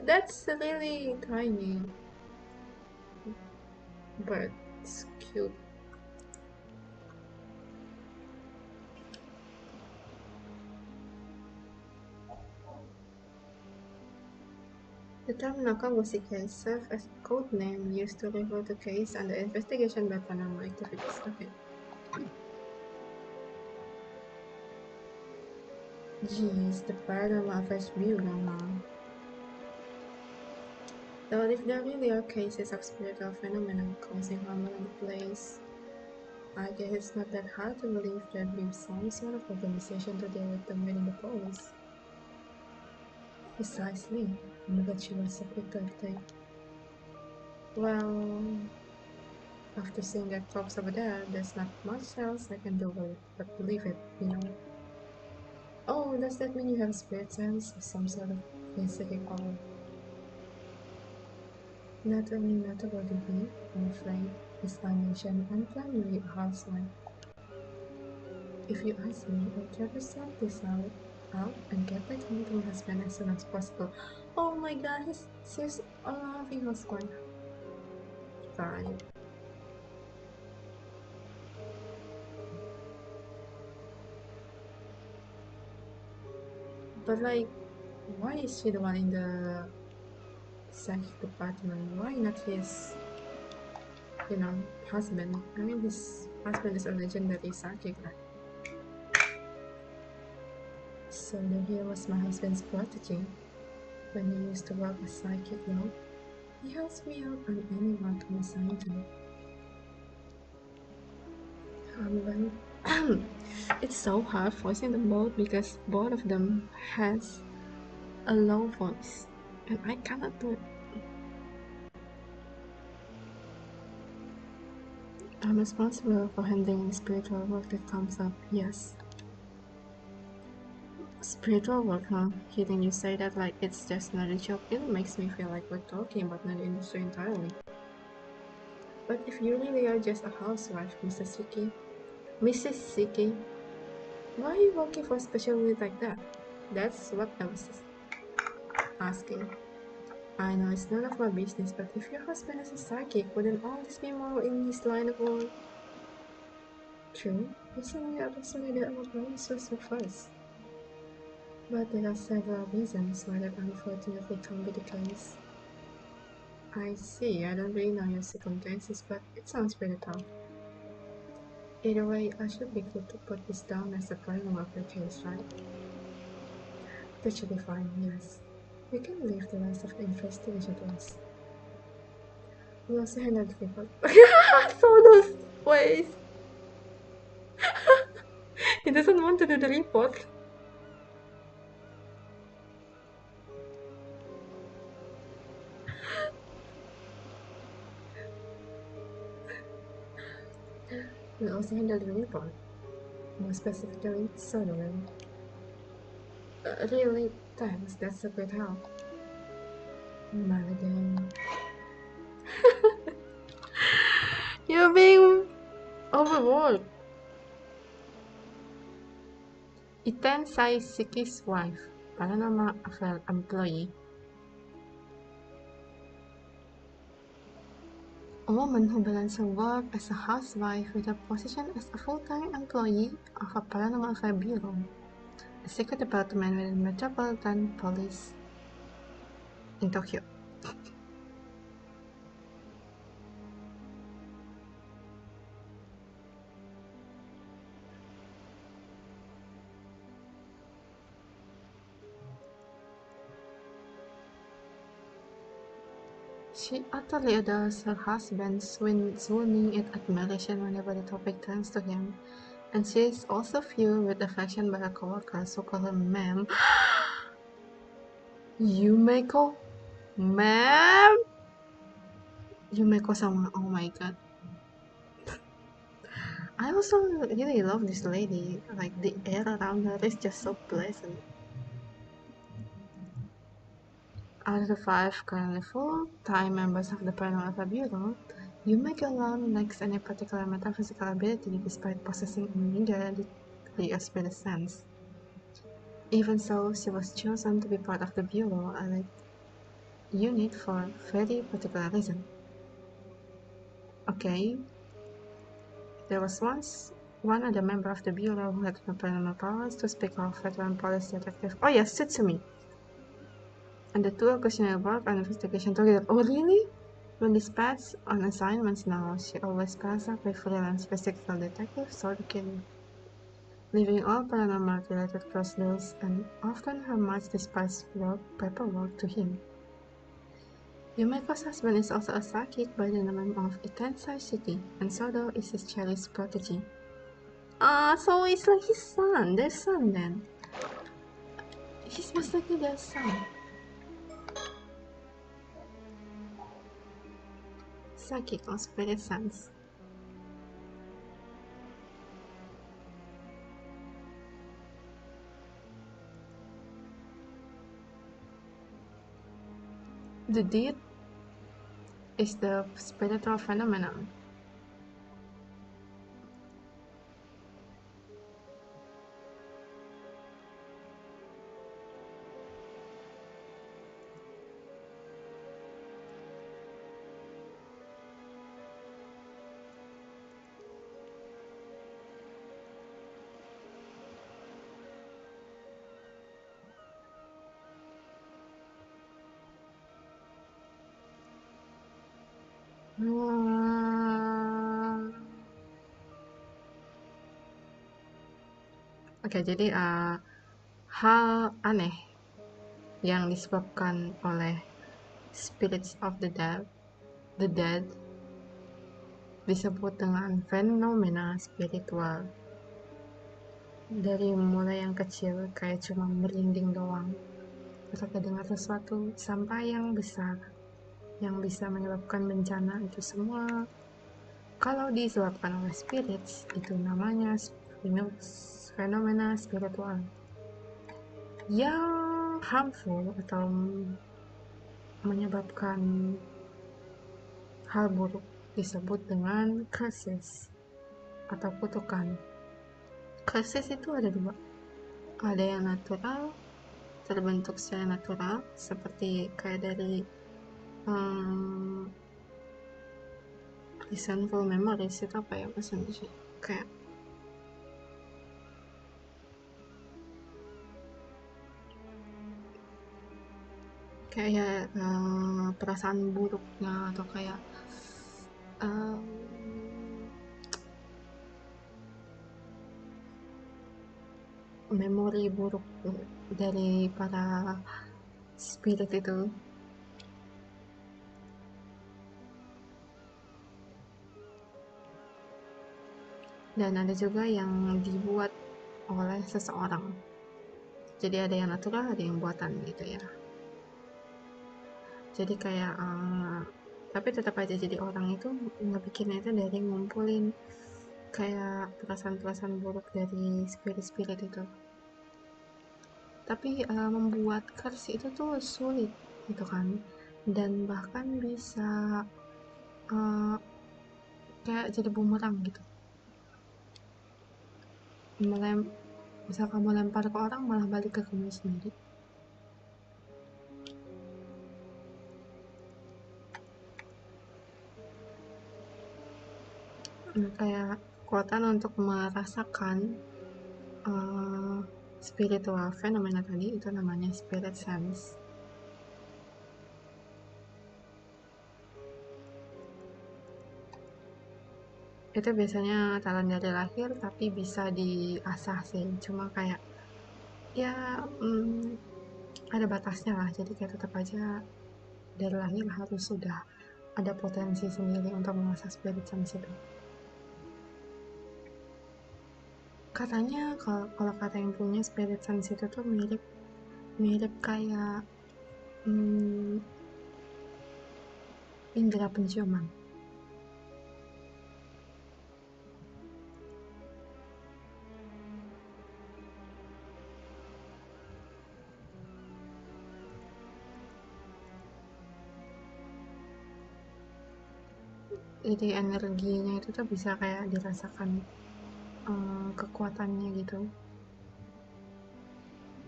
That's really tiny. But it's cute. The term Nakagoshi case served as a code name used to refer to case under investigation by paranormal activities. Okay. Jeez, the paranormal affairs bureau now. Though if there really are cases of spiritual phenomena causing harm in the place, I guess it's not that hard to believe there'd be some sort of organization to deal with them within the police. Precisely. I'm glad she was so quick to update. Well, after seeing that corpse over there, there's not much else I can do with it, but believe it, you know. Oh, does that mean you have a spirit sense or some sort of psychic power? Not only not about the bee, I'm afraid, as I mentioned, I'm primarily a housewife. If you ask me, I'll try to sort this out and get back home to my husband as soon as possible. Oh my god, he's a loving husband. Right. But like, why is she the one in the psychic department? Why not his, husband? I mean, his husband is a legendary psychic, right? So then he was my husband's protege when he used to work as psychic law. He helps me out on any work I'm assigned to. Well, it's so hard voicing them both because both of them has a low voice, and I cannot do it. I'm responsible for handling the spiritual work that comes up, yes. Spiritual work, huh? Hearing you say that like it's just another job really makes me feel like we're talking about another industry entirely. But if you really are just a housewife, Mrs. Siki, why are you working for a special unit like that? That's what I was asking. I know it's none of my business, but if your husband is a psychic, wouldn't all this be more in his line of work? True, personally I don't say that I would always so first. But there are several reasons why that unfortunately can't be the case. I see, I don't really know your circumstances, but it sounds pretty tough. Either way, I should be good to put this down as a paranormal case, right? That should be fine, yes. We can leave the rest of the investigation to us. We also handle the report. So those ways. He doesn't want to do the report. We also handle the report. More specifically, sonogram. Really, thanks, that's a great help. Madam. You're being overworked. Iten Saisiki's wife, paranormal affair employee. A woman who balances her work as a housewife with her position as a full-time employee of a paranormal affair bureau, a secret department within Metropolitan Police in Tokyo. She utterly adores her husband, swooning in admiration whenever the topic turns to him. And she is also viewed with affection by her coworkers who call her ma'am. Yumeko? Ma'am? Yumeko-sama, oh my god. I also really love this lady. Like, the air around her is just so pleasant. Out of the 5 currently full-time members of the Paranormal Bureau, Yumeko alone lacks any particular metaphysical ability despite possessing a meager degree of spirit sense. Even so, she was chosen to be part of the Bureau, a unit for a very particular reason. Okay, there was once one other member of the Bureau who had no paranormal powers to speak of veteran police detective. Oh yes, Tsutsumi! And the two occasionally work on investigation together. Oh really? When dispatched on assignments now, she always pairs up with freelance physical detective Sorkin, leaving all paranormal-related procedures and often her much despised paperwork to him. Yumeko's husband is also a psychic by the name of Itensai City, and Sodo is his cherished protege. So it's like his son, their son then. He's most likely their son. Psychic or spirit sense. The deed is the spiritual phenomenon. Oke, jadi hal aneh yang disebabkan oleh spirits of the dead disebut dengan fenomena spiritual. Dari mulai yang kecil kayak cuma merinding doang atau kedengar sesuatu sampai yang besar yang bisa menyebabkan bencana, itu semua kalau disebabkan oleh spirits itu namanya fenomena spiritual. Yang harmful atau menyebabkan hal buruk disebut dengan curses atau kutukan. Curses itu ada 2. Ada yang natural, terbentuk secara natural, seperti kayak dari resentful memories. Itu apa ya bahasa Indonesia? Kayak perasaan buruknya atau kayak memori buruk dari para spirit itu. Dan ada juga yang dibuat oleh seseorang. Jadi ada yang natural, ada yang buatan gitu ya. Jadi kayak tapi tetap aja jadi orang itu ngebikinnya itu dari ngumpulin kayak perasaan-perasaan buruk dari spirit-spirit itu. Tapi membuat curse itu tuh sulit gitu kan, dan bahkan bisa kayak jadi bumerang gitu. Misal kamu lempar ke orang malah balik ke kamu sendiri. Kayak kekuatan untuk merasakan spiritual fenomena tadi itu namanya spirit sense. Itu biasanya talent dari lahir, tapi bisa diasah sih. Cuma kayak ya ada batasnya lah. Jadi kayak tetap aja dari lahir harus sudah ada potensi sendiri untuk mengasah spirit sense itu. Katanya kalau kata yang punya spirit sense itu tuh mirip kayak indera penciuman. Jadi energinya itu tuh bisa kayak dirasakan kekuatannya gitu.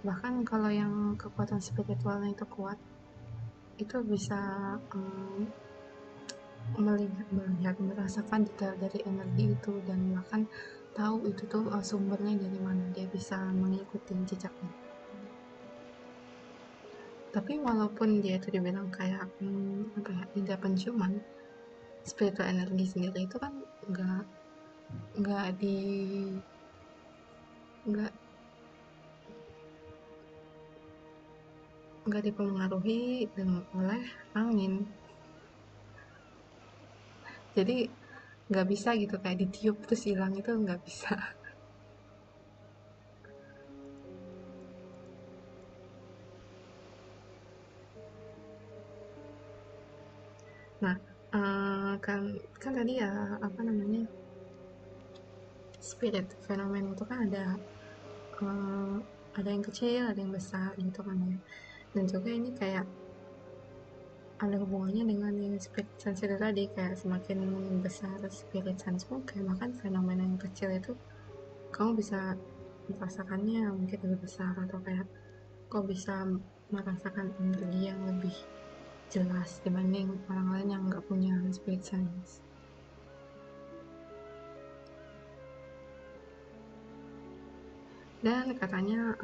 Bahkan kalau yang kekuatan spiritualnya itu kuat, itu bisa melihat merasakan detail dari energi itu, dan bahkan tahu itu tuh sumbernya dari mana, dia bisa mengikuti jejaknya. Tapi walaupun dia itu dibilang kayak indera penciuman, spiritual energi sendiri itu kan nggak di nggak nggak dipengaruhi oleh angin. Jadi nggak bisa gitu kayak ditiup terus hilang, itu nggak bisa. Nah, kan tadi ya, apa namanya, spirit fenomen itu kan ada yang kecil, ada yang besar gitu kan ya. Dan juga ini kayak ada hubungannya dengan yang spirit sense itu tadi, kayak semakin besar spirit sense-mu, kayak bahkan fenomena yang kecil itu kamu bisa merasakannya mungkin lebih besar, atau kayak kau bisa merasakan energi yang lebih jelas dibanding orang lain yang nggak punya spirit sense. Dan katanya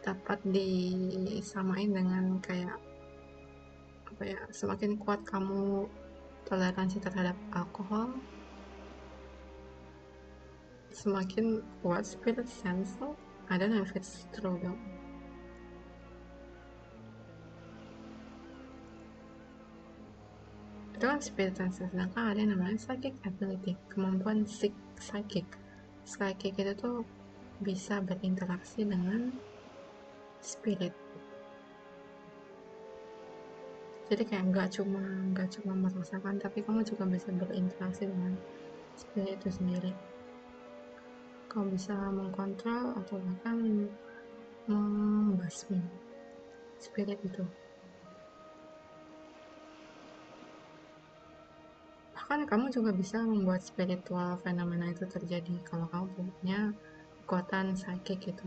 dapat disamain dengan kayak apa ya, semakin kuat kamu toleransi terhadap alkohol, semakin kuat spirit sense lo. I don't know if it's true though. Itu kan spirit sense, sedangkan ada yang namanya psychic ability, kemampuan psychic. Psychic itu tuh bisa berinteraksi dengan spirit. Jadi kayak nggak cuma merasakan, tapi kamu juga bisa berinteraksi dengan spirit itu sendiri. Kamu bisa mengkontrol atau bahkan membasmi spirit itu. Bahkan kamu juga bisa membuat spiritual fenomena itu terjadi kalau kamu punya kekuatan psychic itu.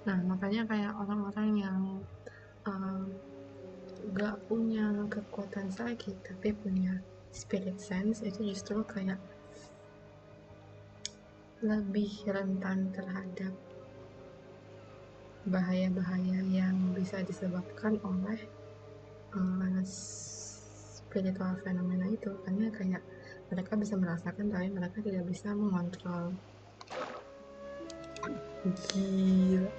Nah, makanya kayak orang-orang yang gak punya kekuatan psychic tapi punya spirit sense, itu justru kayak lebih rentan terhadap bahaya-bahaya yang bisa disebabkan oleh spiritual fenomena itu, karena kayak mereka bisa merasakan tapi mereka tidak bisa mengontrol. Gila.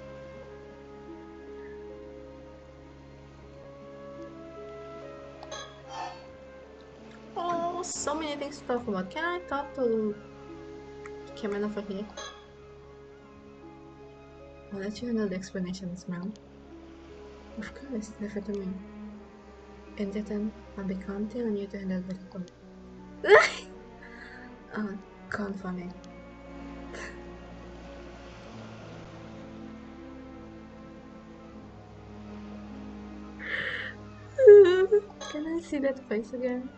Oh, so many things to talk about. Can I talk to Kemen over here? I'll let you handle the explanations, ma'am. Of course, leave it to me. And then I'll be counting on you to handle the record. Count for me. Can I see that face again?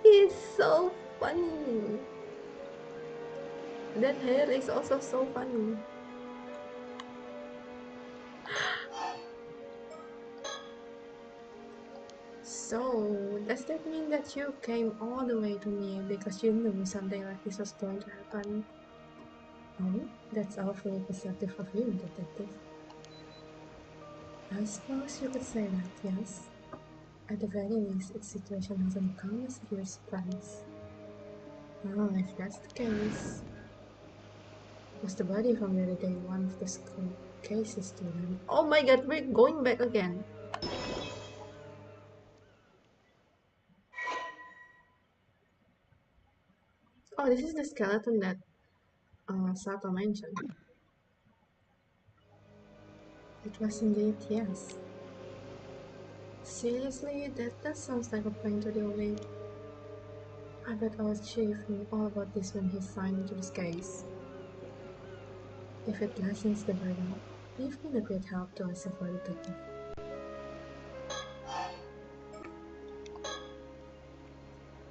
He's so funny. That hair is also so funny. So, does that mean that you came all the way to me because you knew something like this was going to happen? Oh, that's awfully perceptive of you, detective. I suppose you could say that, yes. At the very least, its situation hasn't come as a huge surprise. Well, if that's the case, was the body from the other day one of the school cases to them? Oh my god, we're going back again! Oh, this is the skeleton that Sato mentioned. It was indeed, yes. Seriously, that sounds like a pain to deal with. I bet our chief knew all about this when he signed into this case. If it lessens the burden, you've been a great help to us so far, detective.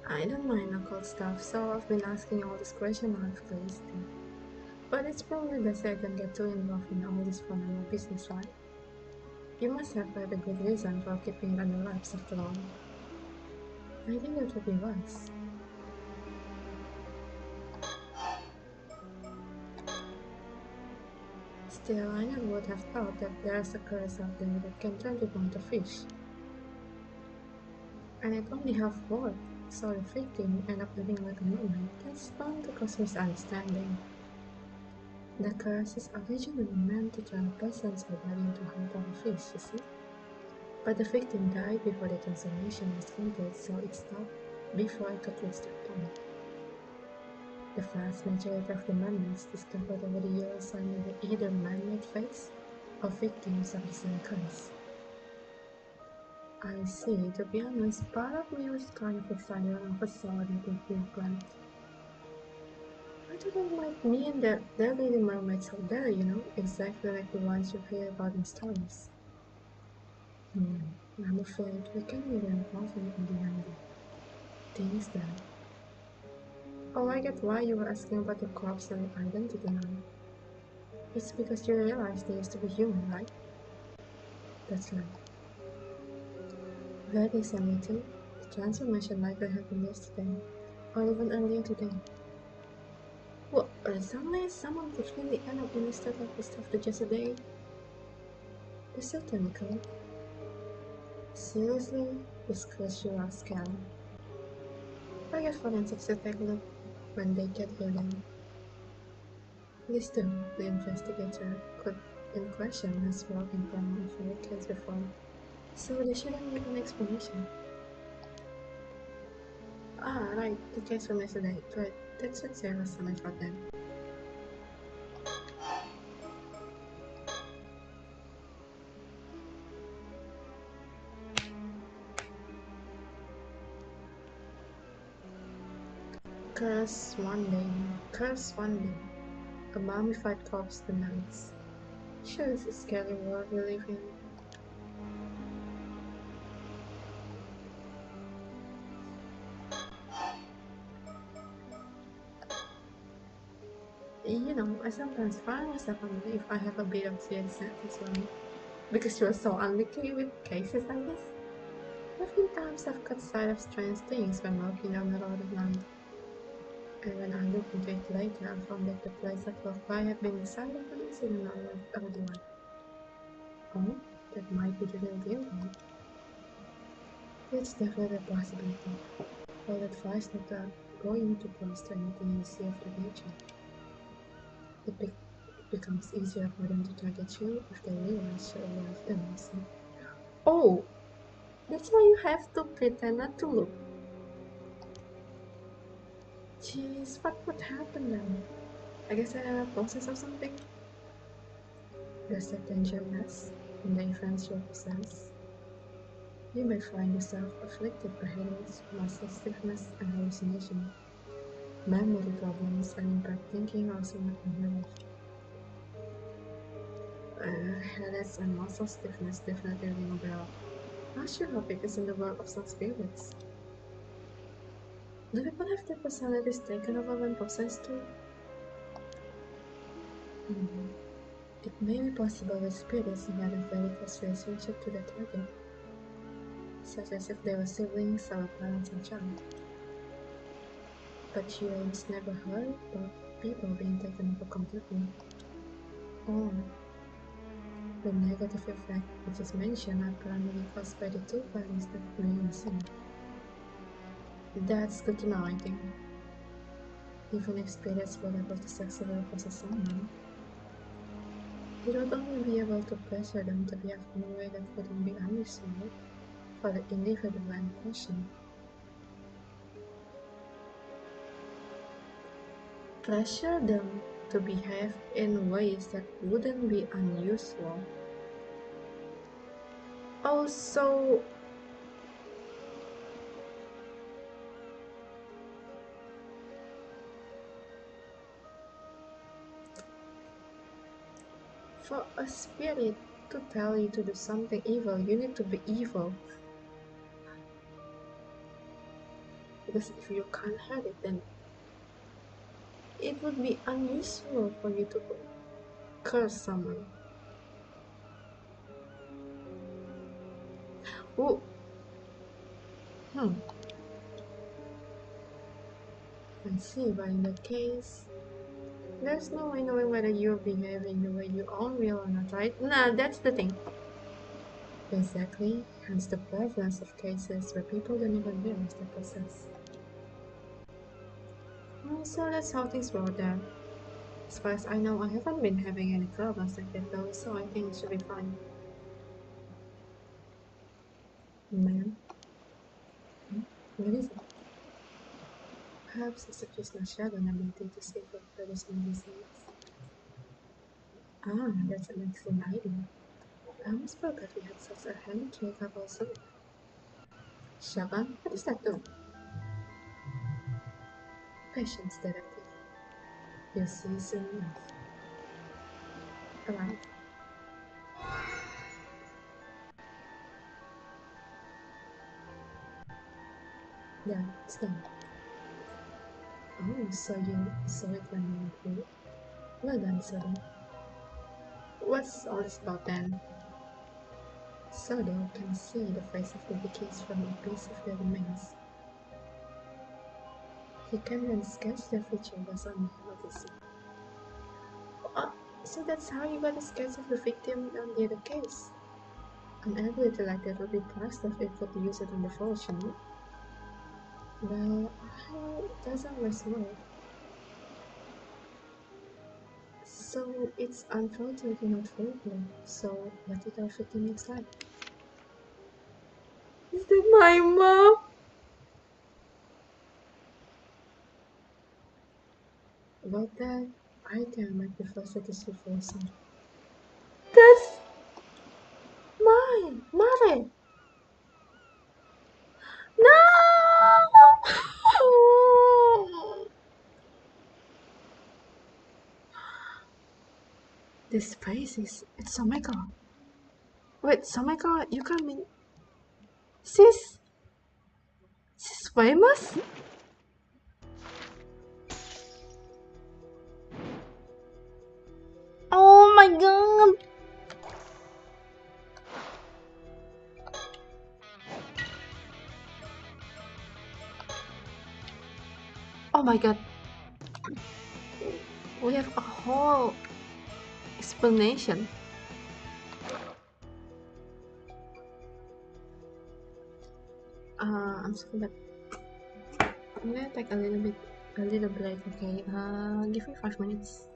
I don't mind occult stuff, so I've been asking all this question out of curiosity. But it's probably best I don't get too involved in all this fun and business, right? You must have had a good reason for keeping it under wraps after all. I think it would be wise. Still, I never would have thought that there's a curse out there that can turn people into fish. And it only half worked, so the victim ended up living like a mermaid. That's bound to cause misunderstanding. The curse is originally meant to turn a person's body into a heart of a fish, you see? But the victim died before the transformation was complete, so it stopped before it could reach that point. The vast majority of the mermaids discovered over the years are either man-made fakes or victims of the same curse. I see. To be honest, part of me was kind of excited when I saw that it looked like. I thought it might mean that there are really mermaids out there, exactly like the ones you hear about in stories. I'm afraid we can't really involve anything behind it. Things that. Oh, I get why you were asking about the corpse and identity now. It's because you realized they used to be human, right? That's right. Very recently too. The transformation likely happened yesterday, or even earlier today. What, recently someone could really end up in a state like this after just a day? Is that technical? Seriously? Discuss your scale. I guess forensics will take a look when they get here then. Please do, the investigator could in question has worked in criminal for a case before, so they shouldn't need an explanation. Ah, right, the case from yesterday, but that should save us some effort then. Curse one day, a mummified corpse demands. Sure, it's a scary world we live in. I sometimes find myself wondering if I have a bit of CSS as well. Because you're so unlucky with cases like this. There have been times I've caught sight of strange things when walking down the road at night. And when I looked into it later, I found that the place I drove by had been the site of an incident I already one. Oh, that might be the real deal then. It's definitely a possibility. I'll advise not to go into close to anything you see of that nature. It becomes easier for them to target you if they realize you're aware of them, you see. Oh, that's why you have to pretend not to look. Jeez, what would happen then? I guess a process or something? Does that danger less in the events you possess? You may find yourself afflicted by headaches, muscle stiffness, and hallucination. Memory problems and impaired thinking also not unheard of. Headaches and muscle stiffness definitely ring a bell. Not sure how big is in the world of some spirits. Do people have their personalities taken over when possessed too? It may be possible that spirits had a very close relationship to the target, such as if they were siblings or parents or child. But humans never heard about people being taken over completely. Oh, The negative effect which is mentioned are primarily caused by the two parties that play in the scene. That's good to know, I think. Even if spirits were able to sexually possess someone, it would only be able to pressure them to behave in a way that wouldn't be unusual for the individual in question. Pressure them to behave in ways that wouldn't be unusual. Also, for a spirit to tell you to do something evil, you need to be evil. Because if you can't have it, then it would be unusual for you to curse someone. Oh, I see, but in that case, there's no way knowing whether you're behaving the way you own real or not, right? Nah, that's the thing. Exactly, hence the prevalence of cases where people don't even realize they're possessed. So that's how things work there. As far as I know, I haven't been having any problems like that though, so I think it should be fine. Ma'am? What is it? Perhaps it's a Krishna shadow ability to save your traditional disease. Ah, that's an excellent idea. I almost forgot we had such a handy couple also. Shaban, what is that do? Patience detective. You'll see soon enough. Arrive. Yeah, it's done. Oh, so you saw it when you went through? Well done, Sodo. What's all this about then? Sodo can see the face of the deceased from a piece of their remains. He can then sketch their features on what he sees. So that's how you got a sketch of the victim on the other case. An ability like that would be priceless if you could use it on the forge, you know? Well, it doesn't resonate. So it's unfortunately not foolproof. So what did our victim looks like? Is that my mom? About that, I think I might be forced to sue for assault. That's mine! Mare! No! This face is... It's Sameka. Wait, Sameka, you can mean... She's famous? Oh my god! Oh my god. We have a whole explanation. I'm sorry, but I'm gonna take a little break, okay? Give me 5 minutes.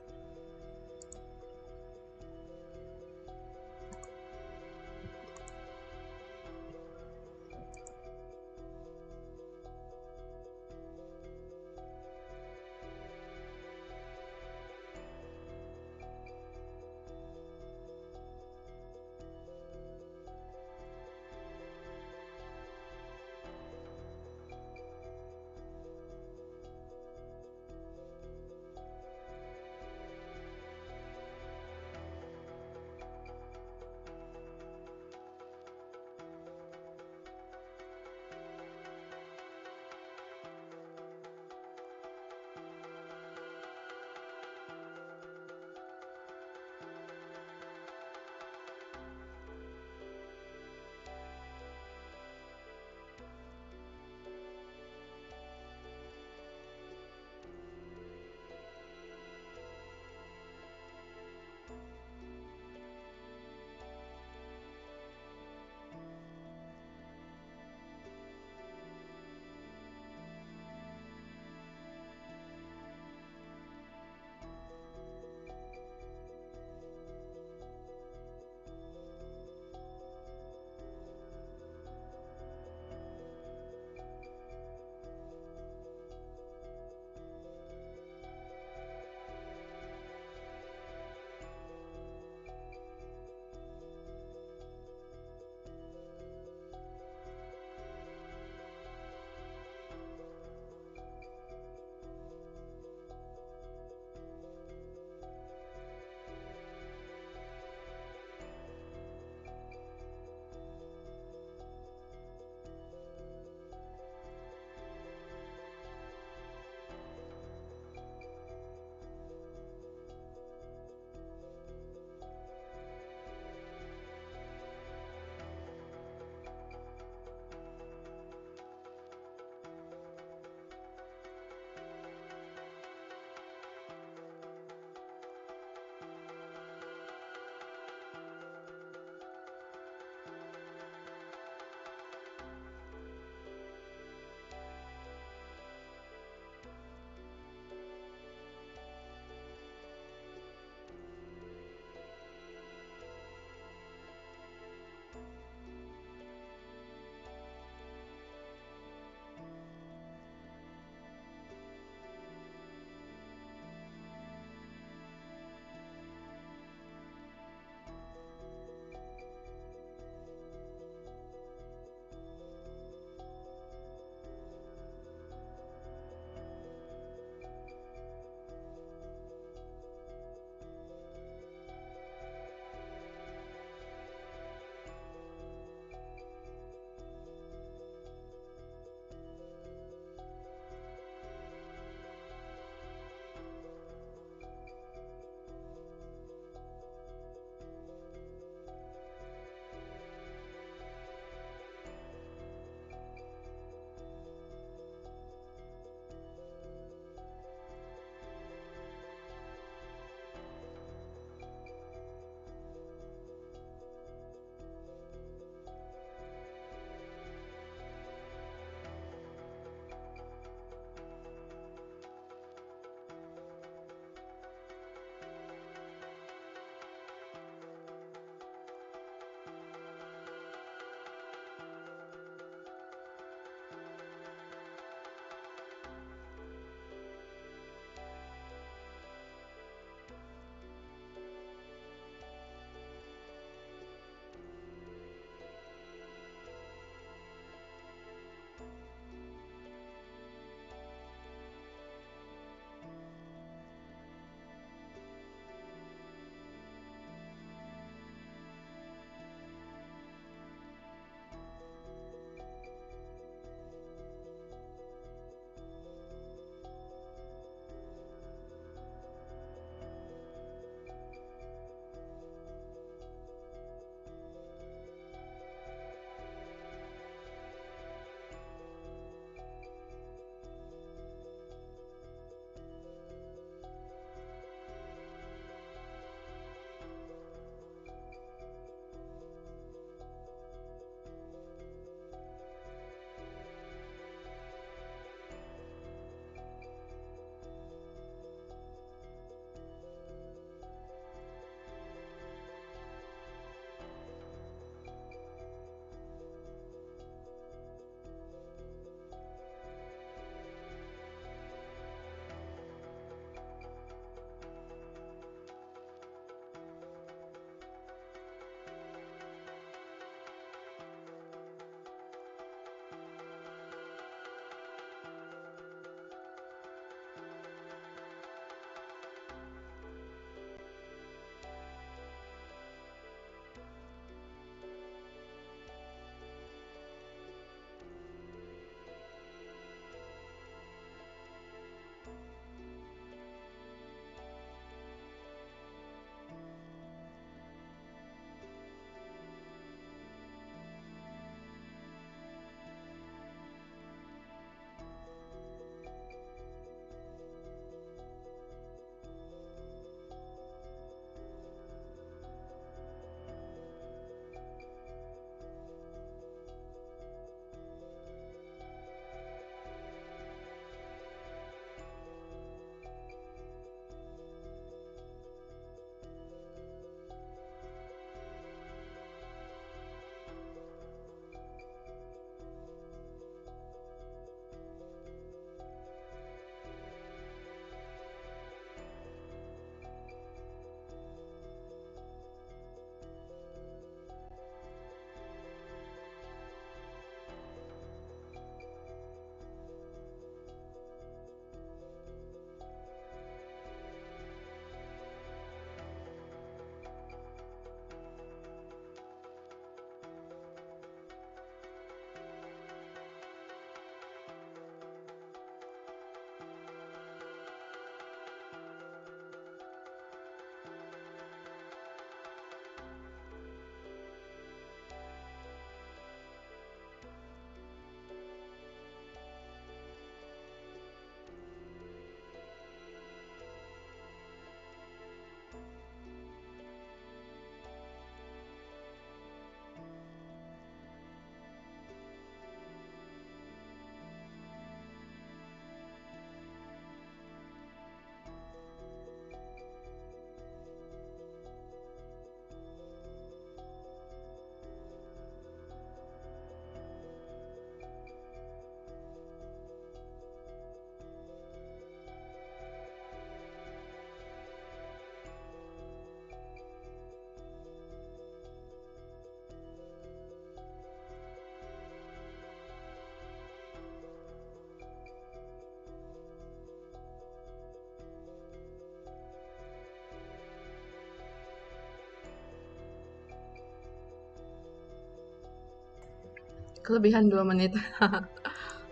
Kelebihan 2 menit.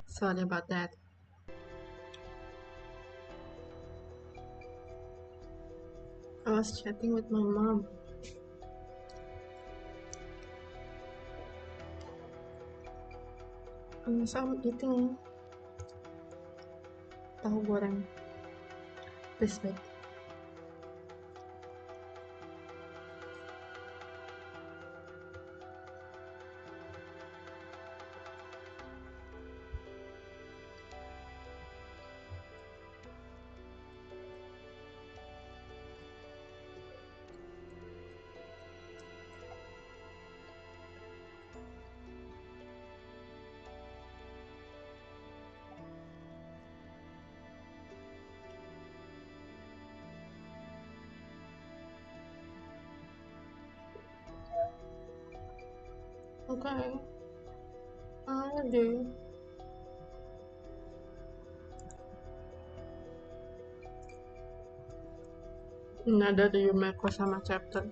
Sorry about that. I was chatting with my mom. So I'm eating tahu goreng. Please wait. Okay. Do. Nada di Yumeko sama chapter.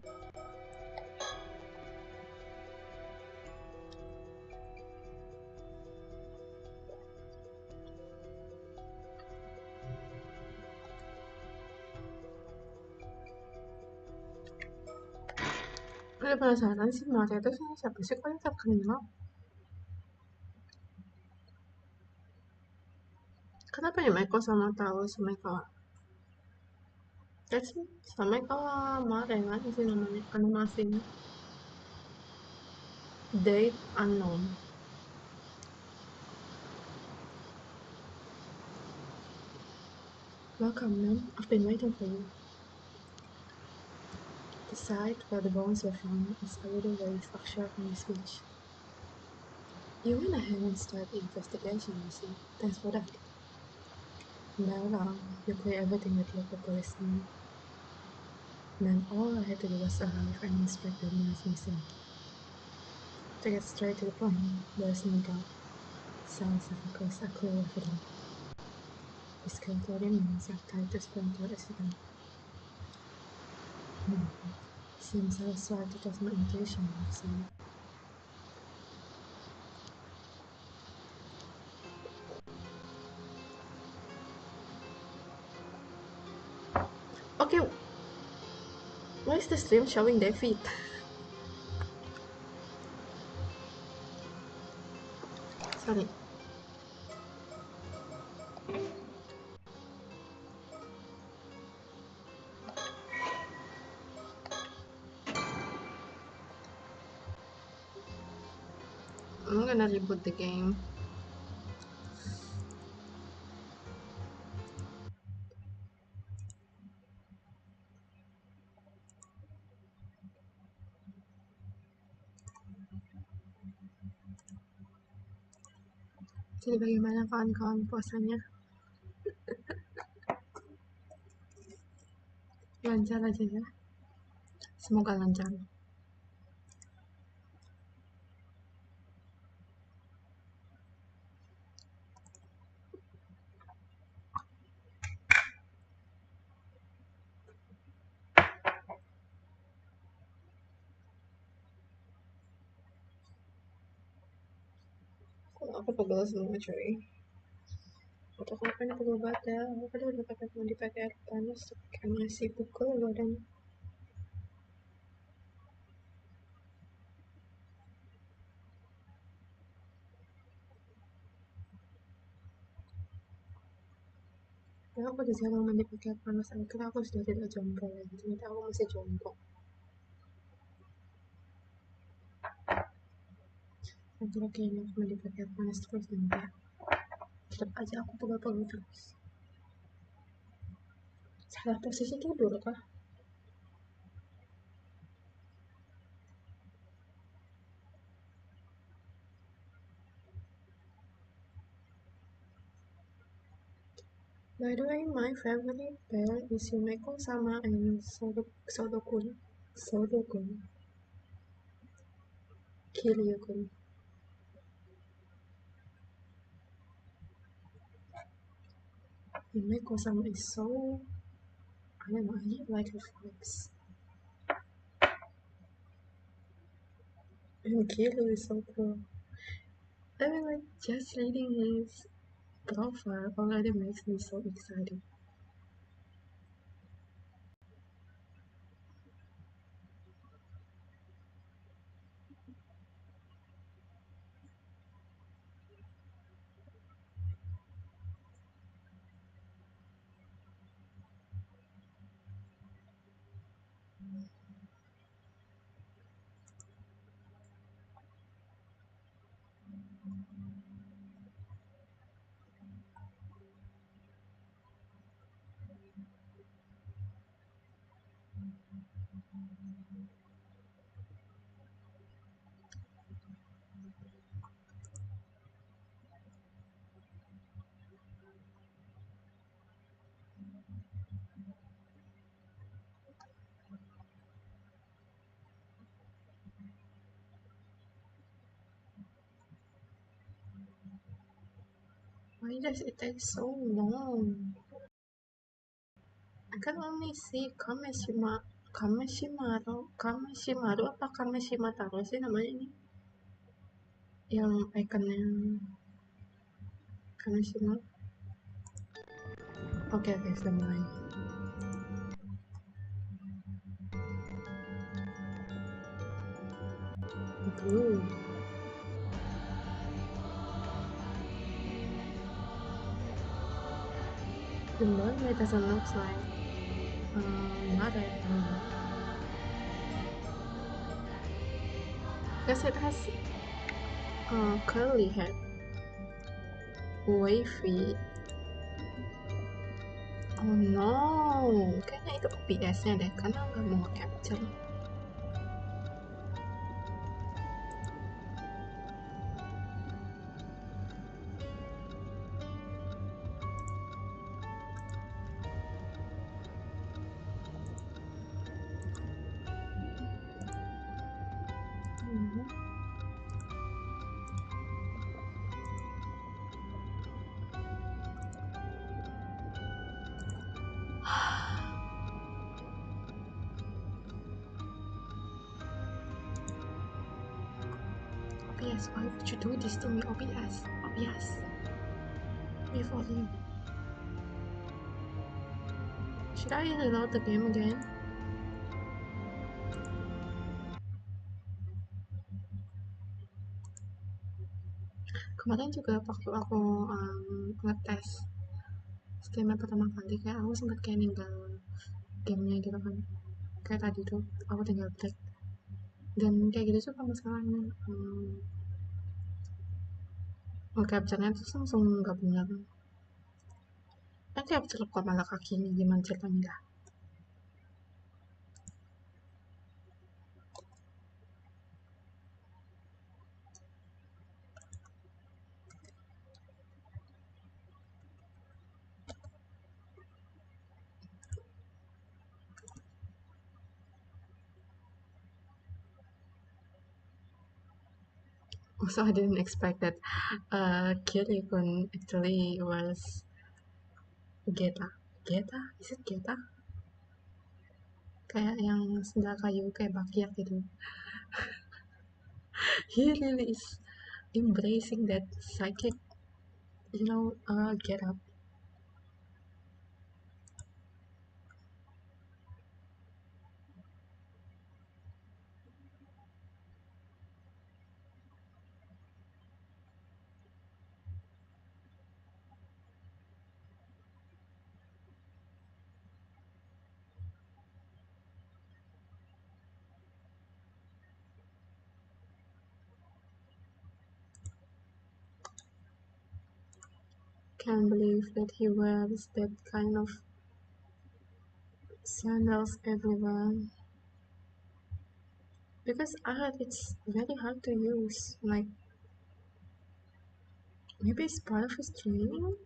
Udah penasaran sih Maria itu sama siapa sih, kok yang terkenal? Kenapa Yumeko sama tahu Sumekawa? That's Sumekawa Maria kan sih namanya, animasinya. Date unknown. Welcome, ma'am. I've been waiting for you. The site where the bones were found is a little way structured from this beach. You went ahead and started the investigation, you see. Thanks for that. Well, you clear everything with local policemen. Then all I had to do was arrive and inspect the nails missing. To get straight to the point, there's no doubt. Sounds like a clear evidence. The skeletal remains are tied to splinter accident. Seems I was right to trust my intuition, so. Okay, why is the stream showing their feet? Sorry. I'm gonna reboot the game. Jadi bagaimana kawan-kawan puasanya? Lancar aja ya. Semoga lancar. Aku pegel semua cuy. Untuk apa nih pegel badan? Aku kan udah mau dipakai air panas, kayak masih pukul badan. Ya aku di sana mandi pakai air panas, akhirnya aku sudah tidak jongkok lagi. Ternyata aku masih jongkok. Akhirnya kayaknya aku mandi pakai air panas terus nanti. Tetap aja aku pegel-pegel terus. Salah posisi tidur kah? By the way, my favorite pair is Yumeko sama and Sodokun. Kiryu-kun. Yumeko sama is so, I don't know, I like her vibes. And Kiryu is so cool. I mean, like, just reading his profile already makes me so excited. Why does it take so long? I can only see Kameshimaru apa Kameshimataro sih namanya ini? Yang ikonnya Kameshima. Oke, sudah mulai. Blue. The mermaid doesn't look like mother anymore. Because it has curly hair, wavy. Oh no, kayaknya itu OBS-nya deh, karena nggak mau capture. OBS, why would you do this to me, OBS? OBS. Before you. Should I reload the game again? Kemarin juga waktu aku ngetes skema pertama kali, kayak aku sempet kayak ninggal gamenya gitu kan. Kayak tadi tuh, aku tinggal break. Dan kayak gitu tuh kalau masalahnya capture-nya tuh langsung nggak bener. Kan capture kok malah kakinya, gimana ceritanya? Also, I didn't expect that Kiryu actually was Geta. Geta? Is it Geta? Kayak yang sendal kayu, kayak bakiak gitu. He really is embracing that psychic, get up. Can't believe that he wears that kind of sandals everywhere. Because I heard it's very hard to use. Like, maybe it's part of his training?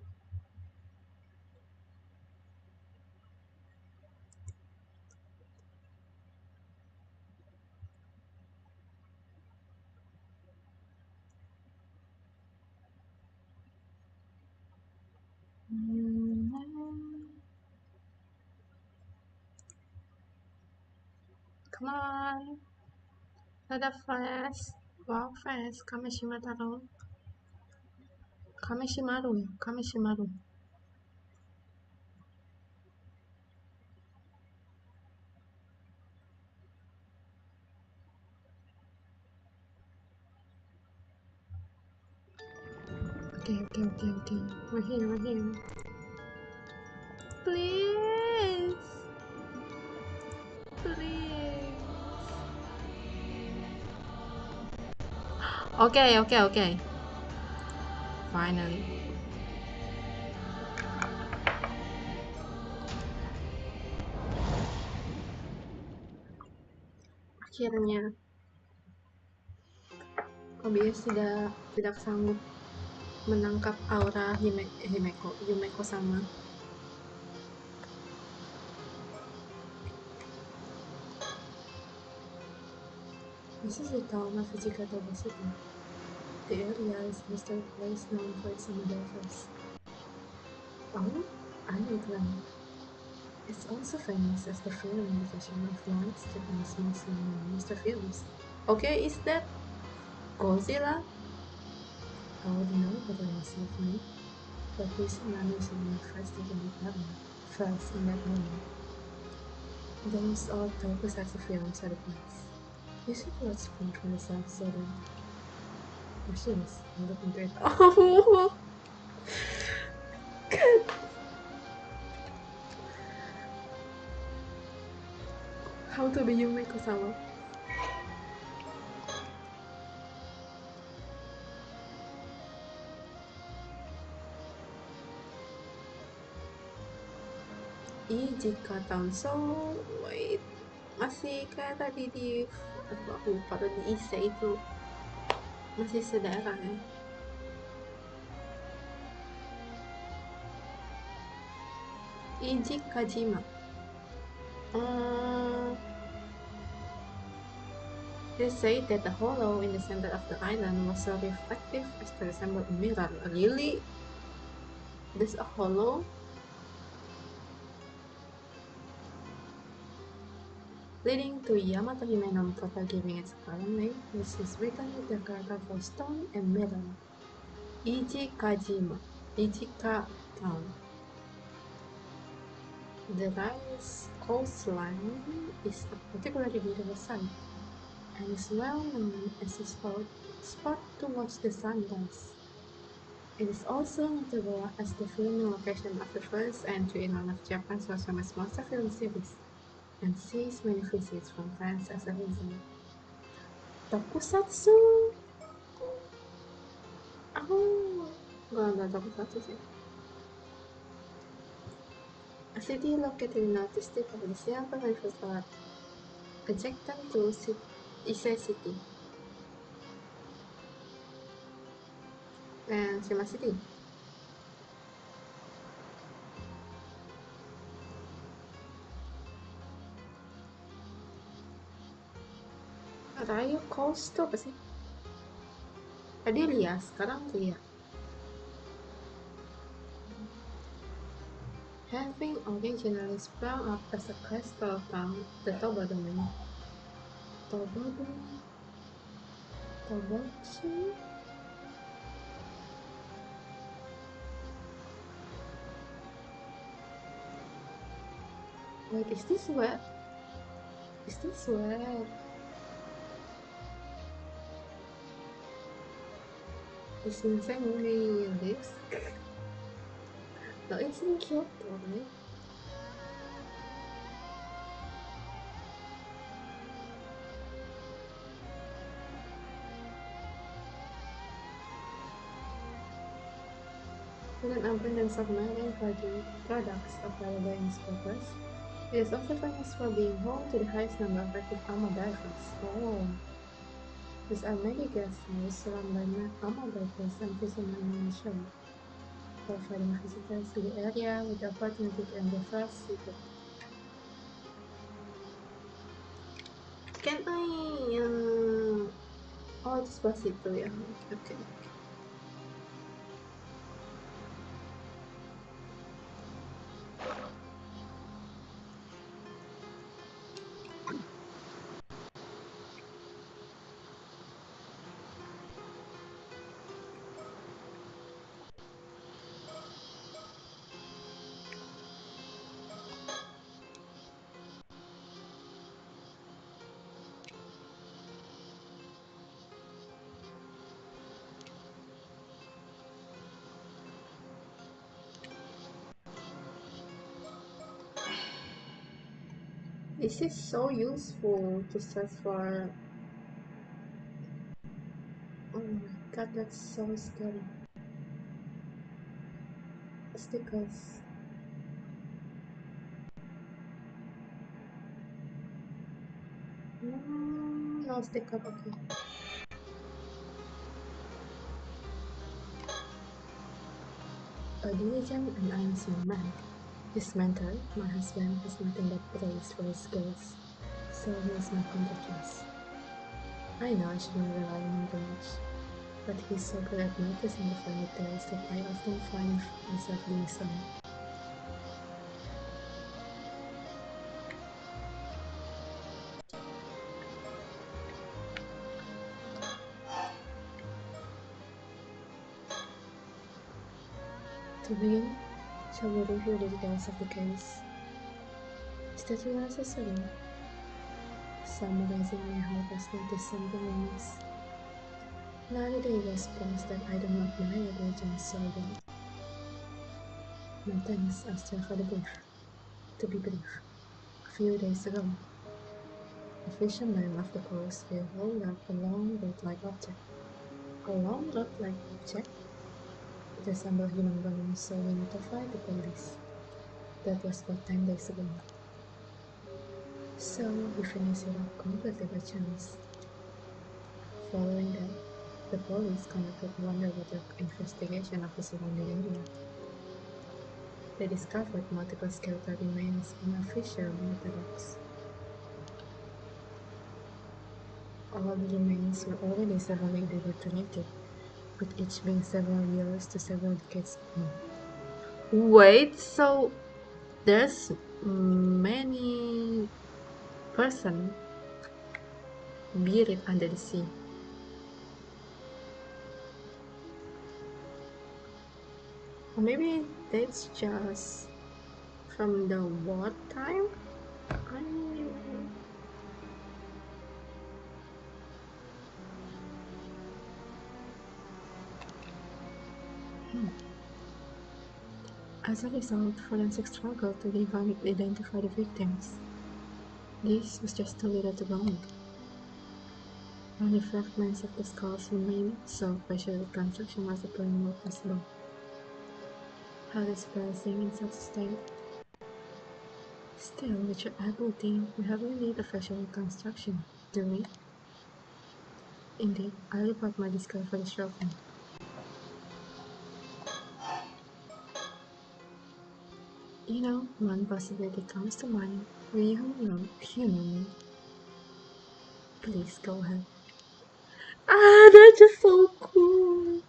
Come on! Let a flash! Wow, fast! Kameshima Taro! Kameshimaru ya, Kameshimaru. Okay. We're here. Please. Okay. Finally. Akhirnya. OBS tidak sanggup menangkap aura Yumeko sama. This is the town of Ijikatoba City. The area is a historic place known for its summer divers. Oh, I know it well. It's also famous as the film location of once Japan's most well-known monster films. Okay, is that Godzilla? I wouldn't know better myself, man. But recent memories of my first day in that area. First in that area. Those are tokusatsu films are the place. You should watch film for yourself, so then. Machines, I look into it. Oh, God. How to be Yumeko-sama. Ijika Town. So, wait. Masih kayak tadi di... Aku lupa tuh di Ise itu. Masih sedaerah ya. Ijikajima. They say that the hollow in the center of the island was so reflective as to resemble a mirror. Really? There's a hollow? Leading to Yamato Hime no Kota, giving its current name, which is written with the character for stone and mirror. Ijika Town. The Rice coastline is a particularly beautiful sight, and is well known as a spot to watch the sunrise. It is also notable as the filming location of the first entry in one of Japan's most famous monster film series, and sees many visits from fans as a result. Tokusatsu? Oh, gak ada tokusatsu sih. A city located in North District of the Seattle River adjacent to Ise City and Shima City. Rayo Coast tuh apa sih? Tadi Lia, sekarang Lia. Having originally sprung up as a coastal town, the Toba domain. Tobachi? Wait, is this where? The Shinsengumi lives? No, it's in Kyoto, right? With an abundance of marine products available in its waters, it is also famous for being home to the highest number of active amo divers. Oh, these are many guest houses run by amo divers and fishermen on the shore, providing visitors to the area with the opportunity to enjoy fresh seafood. Can I, oh, it's Basito, yeah. Okay. This is so useful to search for. Oh my god, that's so scary. Stickers. No sticker, okay. A diligent and honest young man. His mentor, my husband, has nothing but praise for his skills, so he is my contact list. I know I shouldn't rely on him too much, but he's so good at noticing the fine details that I often find myself doing so. To begin, shall we review the details of the case? Is that your accessory? Summarizing may help us notice something amiss. 90 days past that I do not know your diligence so well. My thanks are still for the brief. To be brief, a few days ago, a fisherman of the coast will hold up a long rod-like object. A long rod-like object? It resembled human bone, so we notified the police. That was about 10 days ago. So we finished it up completely by chance. Following that, the police conducted a underwater investigation of the surrounding area. They discovered multiple skeletal remains in a fissure beneath the rocks. All the remains were already severely deteriorated, with each being several years to several decades old. Wait, so there's many person buried under the sea. Or maybe that's just from the war time? I mean, as a result, forensics struggled to identify the victims. This was just too little too long. Only fragments of the skulls remained, so facial reconstruction was apparently not possible. How dispensing in such a state. Still, with your ability, we hardly need a facial reconstruction, do we? Indeed, I report my discovery shortly. You know, one possibility comes to mind. Will you humor me? Please go ahead. Ah, that's just so cool.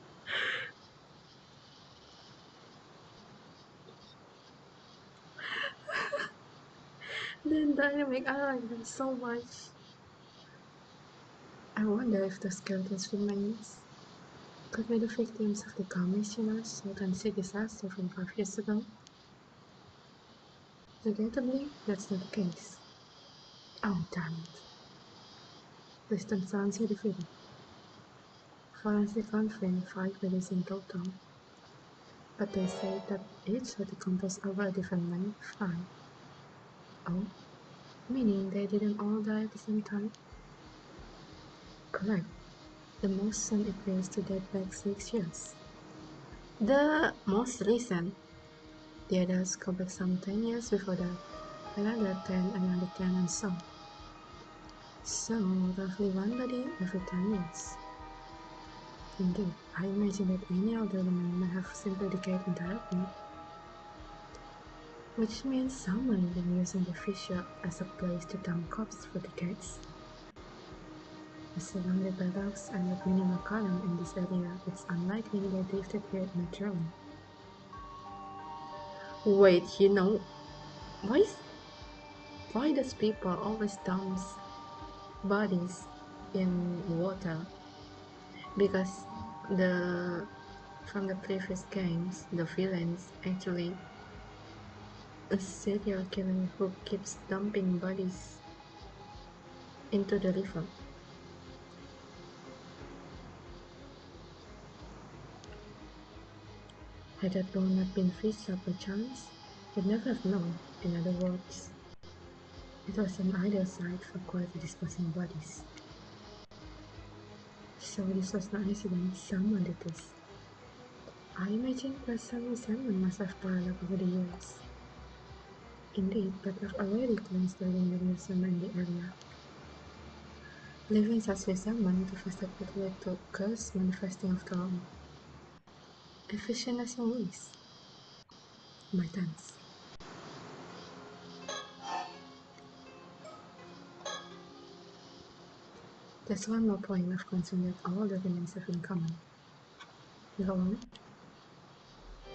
The dynamic, I like them so much. I wonder if the skeletons remains could be the victims of the Kameshima Sultan Sea disaster from 5 years ago. Regrettably, that's not the case. Oh, damn it. This don't sound so defeating. Forensic confirmed 5 bodies in total, but they say that each had decomposed over a different lifetime. Oh, meaning they didn't all die at the same time? Correct. The most recent appears to date back 6 years. The most recent. The others go back some 10 years before that, another 10, another 10, and so on. So, roughly one body every 10 years. Indeed, I imagine that any elderly man may have simply decayed entirely, which means someone been using the fissure as a place to dump corpses for decades. Surrounded by rocks and with minimal column in this area, it's unlikely they drifted here naturally. Wait, you know, why does people always dump bodies in water? Because from the previous games, the villains actually a serial killer who keeps dumping bodies into the river. Had that bone not been fished up by chance, we'd never have known, in other words. It was an ideal site for quietly disposing bodies. So this was no accident, someone did this. I imagine that some resentment must have piled up over the years. Indeed, but I've already cleansed the randomism in the area. Leaving such resentment to fester could lead to curse manifesting after all. Efficient as always. My thanks. There's one more point of concern that all the remains have in common. Go on.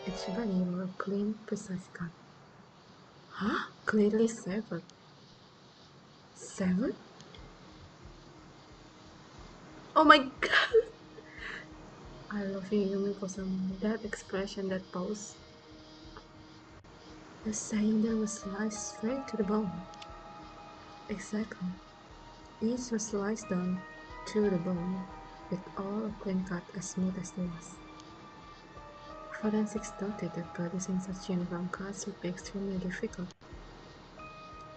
Each body wore a clean, precise cut. Huh? Clearly severed. Severed? Oh my god! I love you, Yumeko sama. That expression, that pose. You're saying there was sliced straight to the bone. Exactly. Each was sliced down to the bone, with all a clean cut as smooth as glass. Forensics noted that producing such uniform cuts would be extremely difficult.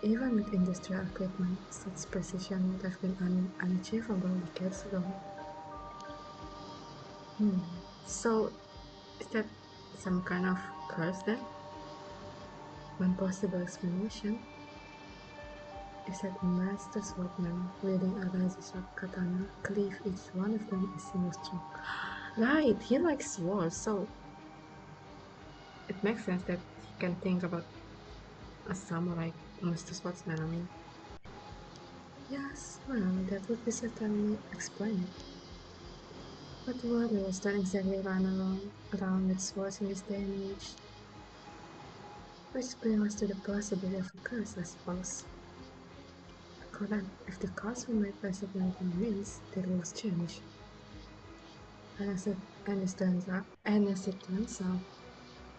Even with industrial equipment, such precision would have been unachievable decades ago. So, is that some kind of curse then? One possible explanation is that a master swordsman wielding a razor-sharp katana cleave each one of them a single stroke. Right, he likes swords, so it makes sense that he can think about a samurai master swordsman, I mean. Yes, well, that would be certainly explained. But warriors don't exactly run around with swords in this day and age. Which brings us to the possibility of a curse, I suppose. Correct. If the cards were made by certain means, the rules change. And as it turns out,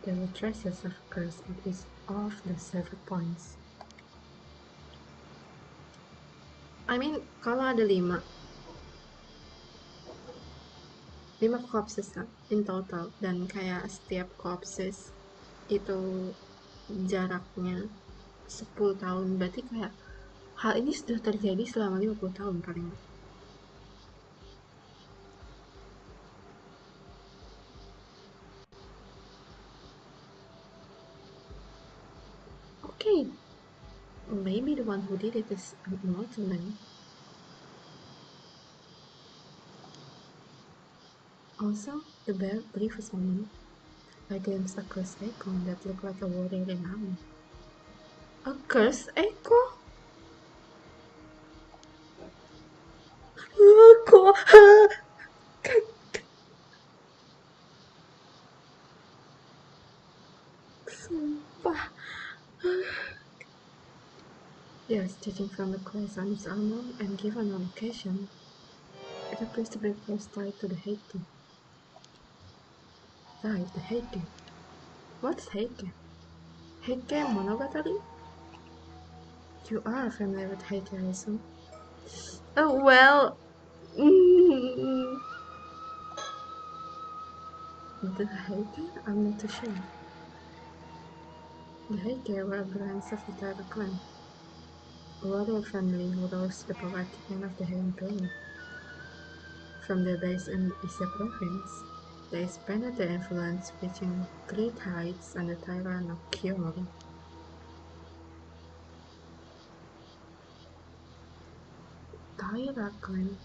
there were traces of a curse at each of the severed points. I mean, kalau ada 5 corpses kan, in total, dan kayak setiap corpses itu jaraknya 10 tahun, berarti kayak hal ini sudah terjadi selama 50 tahun paling. Okay, maybe the one who did it is an immortal then. Also, the briefest moment, I glimpsed a cursed icon that looked like a warrior in armor. A cursed icon? Sumpah. Yes, judging from the claws on its armor and given the location, it appears to be close tied to the Heike. Right, the Heike. What's Heike? Heike Monogatari? You are familiar with Heike, I assume? Oh, well... The Heike? I'm not too sure. The Heike were a branch of the Taira clan, a warrior family who rose to the power at the end of the Heian period. From their base in Ise province, they expanded their influence, reaching great heights under Taira no Kiyomori. Taira clan.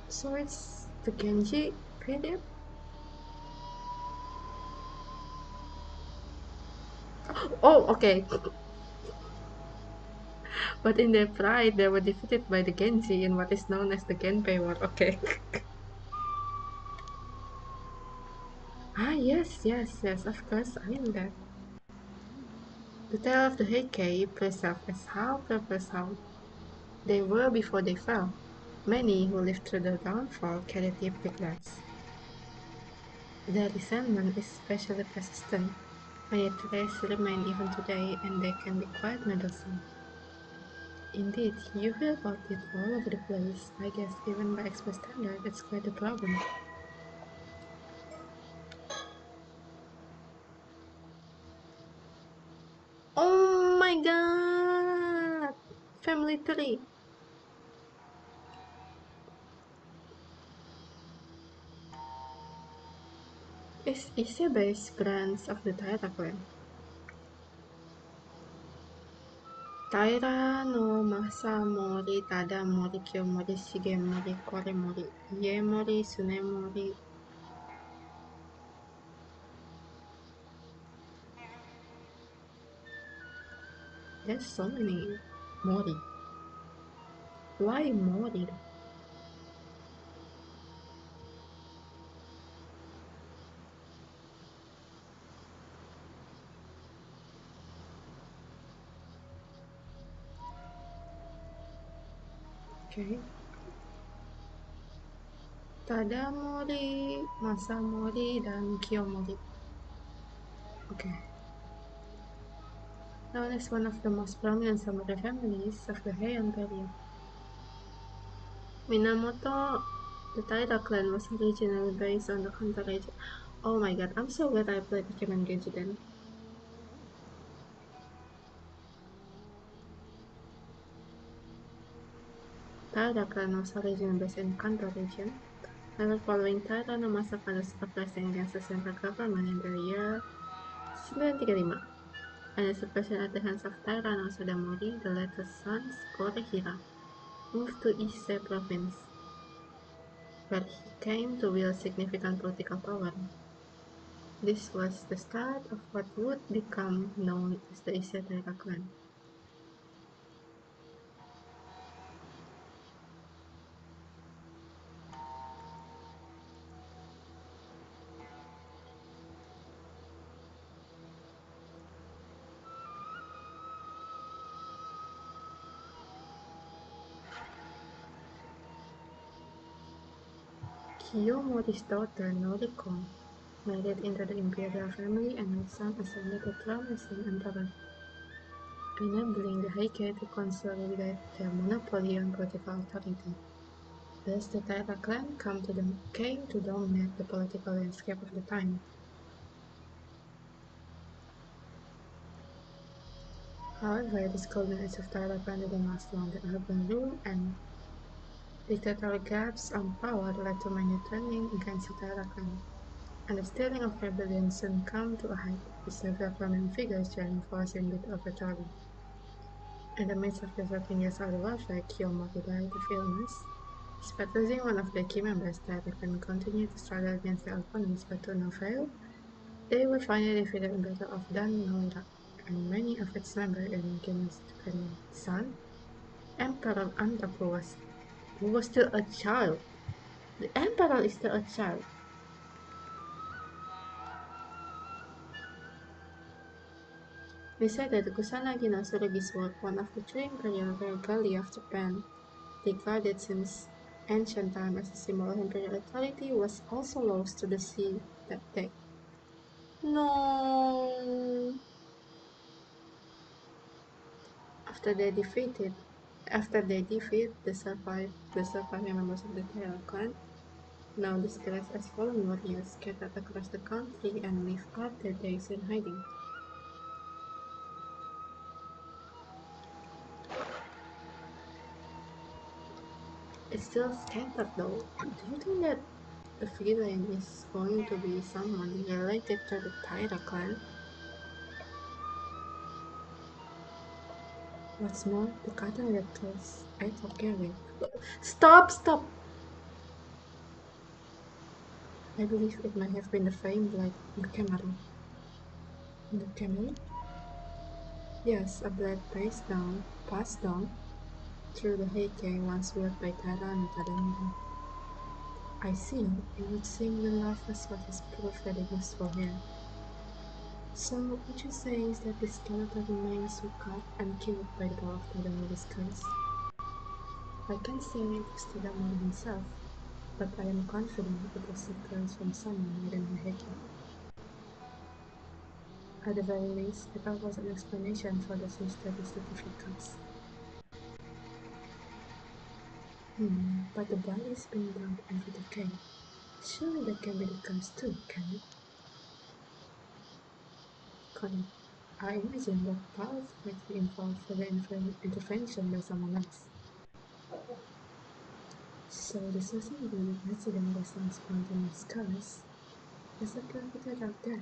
So it's the Genji period? Oh, okay. But in their pride, they were defeated by the Genji in what is known as the Genpei War. Okay. Yes, of course, I know that. The tale of the Heike plays out as how they were before they fell. Many who lived through the downfall carry deep regrets. Their resentment is especially persistent, and yet traces remain even today, and they can be quite meddlesome. Indeed, you hear about it all over the place. I guess even by express standard, it's quite a problem. Family tree. Is Ise base branch of the Taira clan? Taira no Masamori, Tadamori, Kiyomori, Shigemori, Koremori, Iemori, Sunemori. There's so many Mori. Why Mori? Okay. Tadamori, Masamori, dan Kiyomori. Okay. Known as one of the most prominent samurai families of the Heian period. Minamoto, the Taira clan was originally based on the Kanto region. Oh my god, I'm so glad I played Pokemon Genji then. Taira clan was originally based in Kanto region. However, following Taira no Masakana's uprising against the central government in the year 935, and the suppression at the hands of Taira no Sadamori, the latter son's Korehira moved to Ise province, where he came to wield significant political power. This was the start of what would become known as the Ise Taira clan. Kiyomori's daughter Noriko married into the imperial family and her son ascended the throne as an emperor, enabling the Heike to consolidate their monopoly on political authority. Thus, the Taira clan came to dominate the political landscape of the time. However, this golden age of Taira clan didn't last long. The urban rule and dictatorial gaps on power led to many turning against the Taira clan, and the stirring of rebellion soon came to a height, with several prominent figures joining forces in bid of overthrow. In the midst of the 13 years old warfare, Kiyomori died of illness. Despite losing one of their key members, Taira clan continued to struggle against their opponents, but to no avail. They were finally defeated in the Battle of Dan Noira, and many of its members, including its dependent son, Emperor Antaku, who was still a child. The Emperor is still a child. They said that the Kusanagi no Tsurugi's work, one of the three imperial regalia of Japan, regarded since ancient time as a symbol of imperial authority, was also lost to the sea that day. No. After they defeat the surviving members of the Taira clan, now disguised as fallen warriors, scattered across the country and live out their days in hiding. It's still scattered though. Do you think that the villain is going to be someone related to the Taira clan? What's more, the cartoon that kills I forget it. Stop! I believe it might have been the famed blade in the camera. In the camera? Yes, a blade passed down through the Heike once wielded by Taira no Tadamori. I see. It would seem your love was what is proof that it must fall here. So, what you're saying is that the skeleton remains were cut and killed by the power of Tadamori's curse. I can't say it was Tadamori himself, but I am confident it was a curse from someone within the Heike. At the very least, it offers an explanation for those mysterious certificates. But the body is being burned every decade. Surely that can be the curse too, can it? Connie. I imagine that path might involve further intervention by someone else. So this wasn't really an accident based on spontaneous cause. There's a perpetrator out there.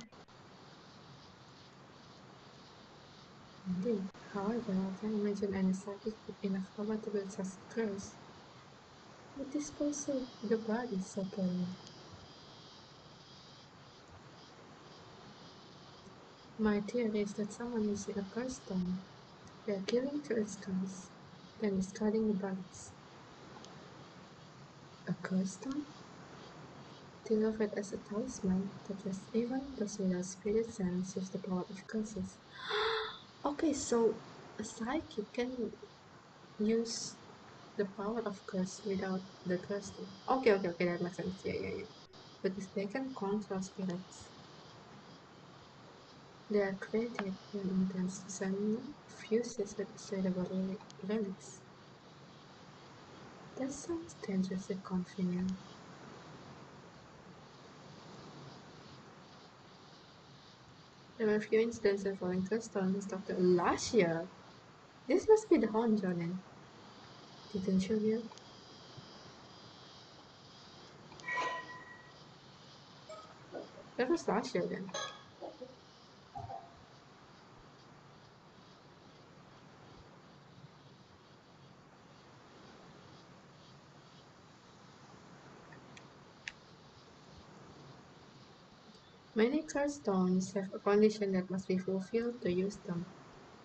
Indeed. However, I can't imagine any psychic with enough power to build such a curse. Would dispose of the body so poorly. My theory is that someone using a curse stone, they are killing through its curse, then discarding the bodies. A curse stone? Think of it as a talisman that lets even those without spirit sense use the power of curses. Okay, so a psychic can use the power of curse without the curse thing. Okay, that makes sense. Yeah. But if they can control spirits, they are created when intense design fuses with suitable relics. That sounds dangerously convenient. There were a few incidents involving Thurston and Dr. last year. This must be the horn, Jordan. Didn't you hear? That was last year then. Many curse stones have a condition that must be fulfilled to use them,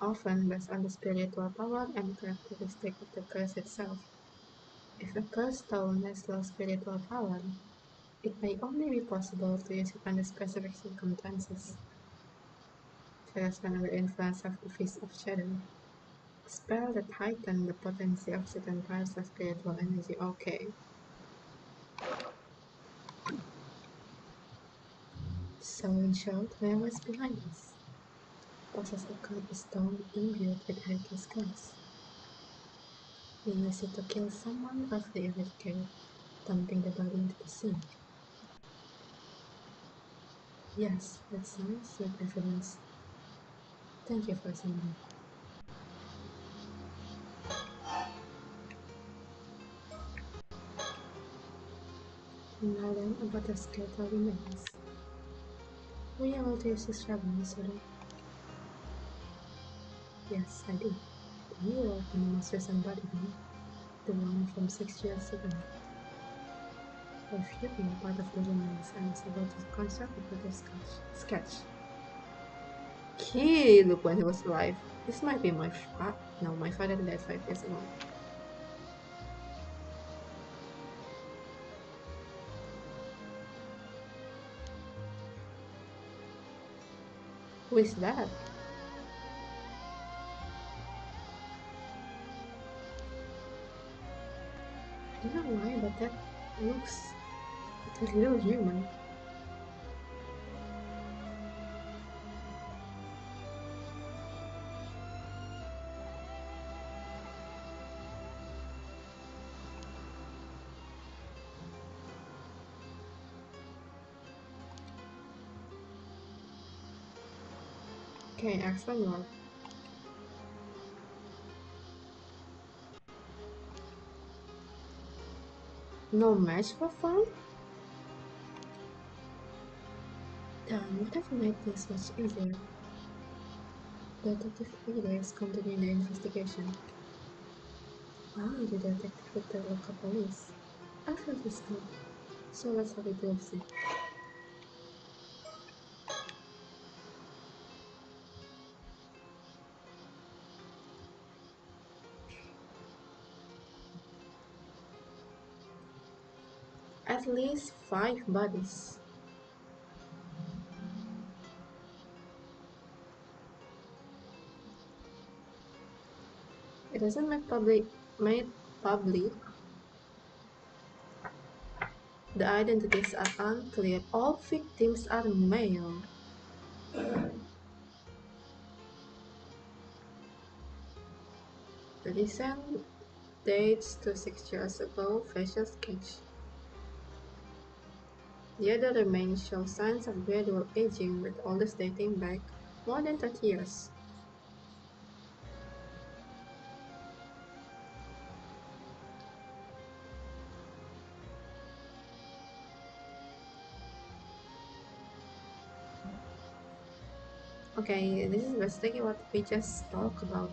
often based on the spiritual power and characteristic of the curse itself. If a curse stone has low spiritual power, it may only be possible to use it under specific circumstances, such as when under the influence of the Fist of Shadow. A spell that heighten the potency of certain types of spiritual energy. Okay. So in short, where was behind this? Possess a stone imbued with Hercules curse. He used it to kill someone roughly eradicated, dumping the body into the sea. Yes, that sounds like evidence. Thank you for saying that. Now then, about the skeletal remains. Were you able to use this travel sorry? Yes, I did. You were in the most recent body one, the one from 6 years ago. Reviewing part of the remains, I was able to construct a better sketch. He looked when he was alive. This might be my father. No, my father died 5 years ago. Who is that? I don't know why, but that looks like a little human. Okay, excellent work. No match for fun? Damn, would have made this much easier. Detective Ida is continuing the investigation. Only the detective with the local police. I feel this good. So let's have a glimpse. At least 5 bodies. It isn't made public. The identities are unclear. All victims are male. The descent dates to 6 years ago. Facial sketch. The other remains show signs of gradual aging, with oldest dating back More than 30 years. Okay, this is basically what we just talked about.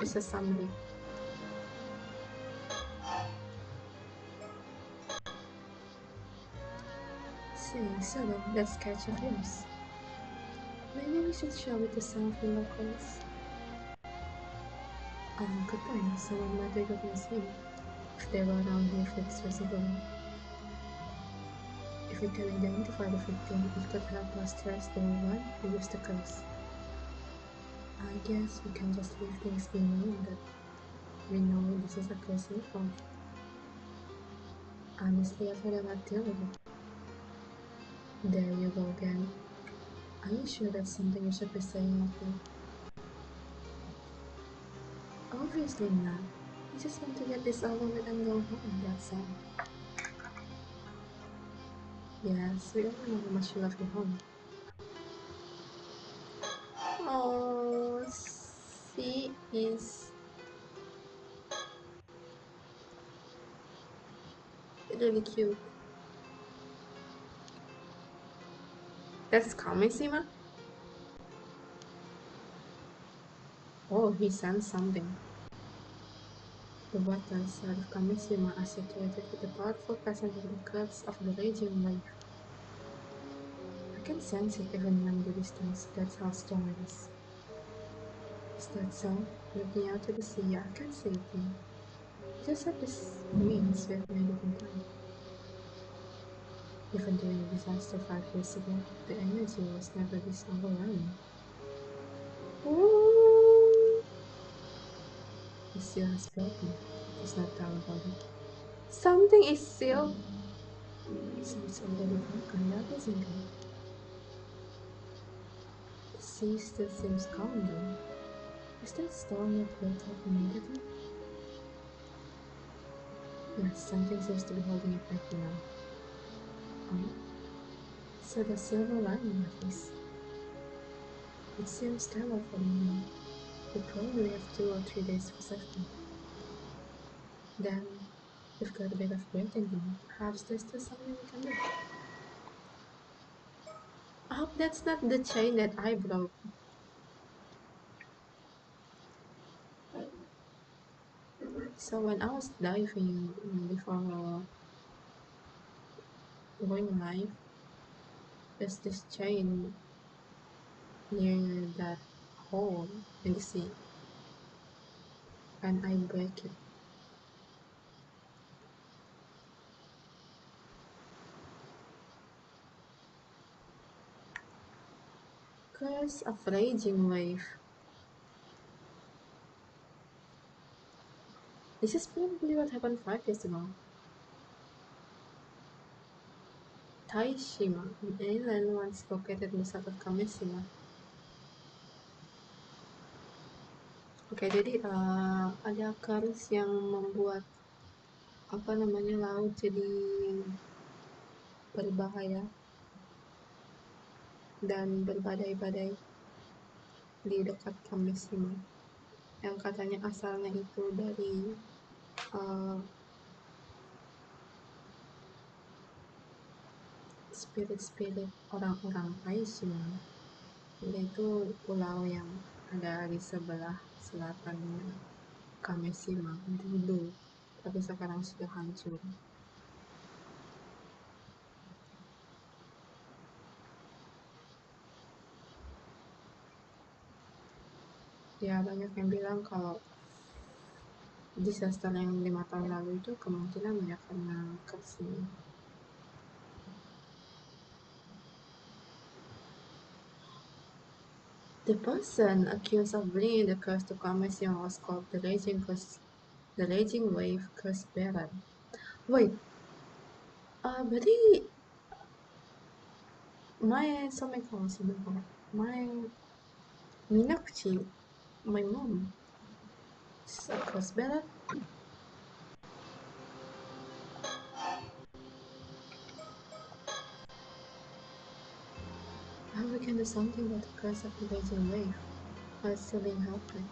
It's a summary. So then, let's catch a glimpse. Maybe we should show it to some of the locals. Good point. Someone might recognize him if they were around here for this festival. If we can identify the victim, it could help us trace the one who used the curse. I guess we can just leave things being known that we know this is a curse involved. Honestly, I'd rather not deal with it. There you go again. Are you sure that's something you should be saying out loud? Obviously not. I just want to get this over with and go home, that's all. Yes, we all know how much you love your home. Oh, she is really cute. That's Kameshima? Oh, he sends something. The waters of Kameshima are situated with the powerful presence of the curse of the raging wave. I can sense it even from the distance, that's how strong it is. Is that so? Looking out to the sea, I can see it too. Just that this means we have made it in time. Even during the disaster 5 years ago, the energy was never this overwhelming. Ooh. The seal has broken. There's no doubt about it. Something is sealed. So it's already broken, that isn't good. The sea still seems calm though. Is that storm that built up immediately? Yes, something seems to be holding it back for now. Oh, so the silver lining at least. It seems stellar for the moment. We probably have 2 or 3 days for safety. Then, we've got a bit of breathing room. Perhaps there's still something we can do. I hope that's not the chain that I broke. So when I was diving before going live, there's this chain near that hole in the sea, and I break it. Curse of raging wave. This is probably what happened 5 years ago. Taishima, an island once located in the south of Kameshima. Oke, jadi ada curse yang membuat laut jadi berbahaya dan berbadai-badai di dekat Kameshima, yang katanya asalnya itu dari spirit-spirit orang-orang Aishima, yaitu pulau yang ada di sebelah selatannya Kameshima dulu, tapi sekarang sudah hancur. Ya, banyak yang bilang kalau disaster yang 5 tahun lalu itu kemungkinan ya karena curse ini. The person accused of bringing the curse to Kameshima was called the Raging Wave Curse Bearer. Wait, berarti my Minakuchi, my mom, is a curse bearer. we can do something about the curse of the raging wave while still being healthy.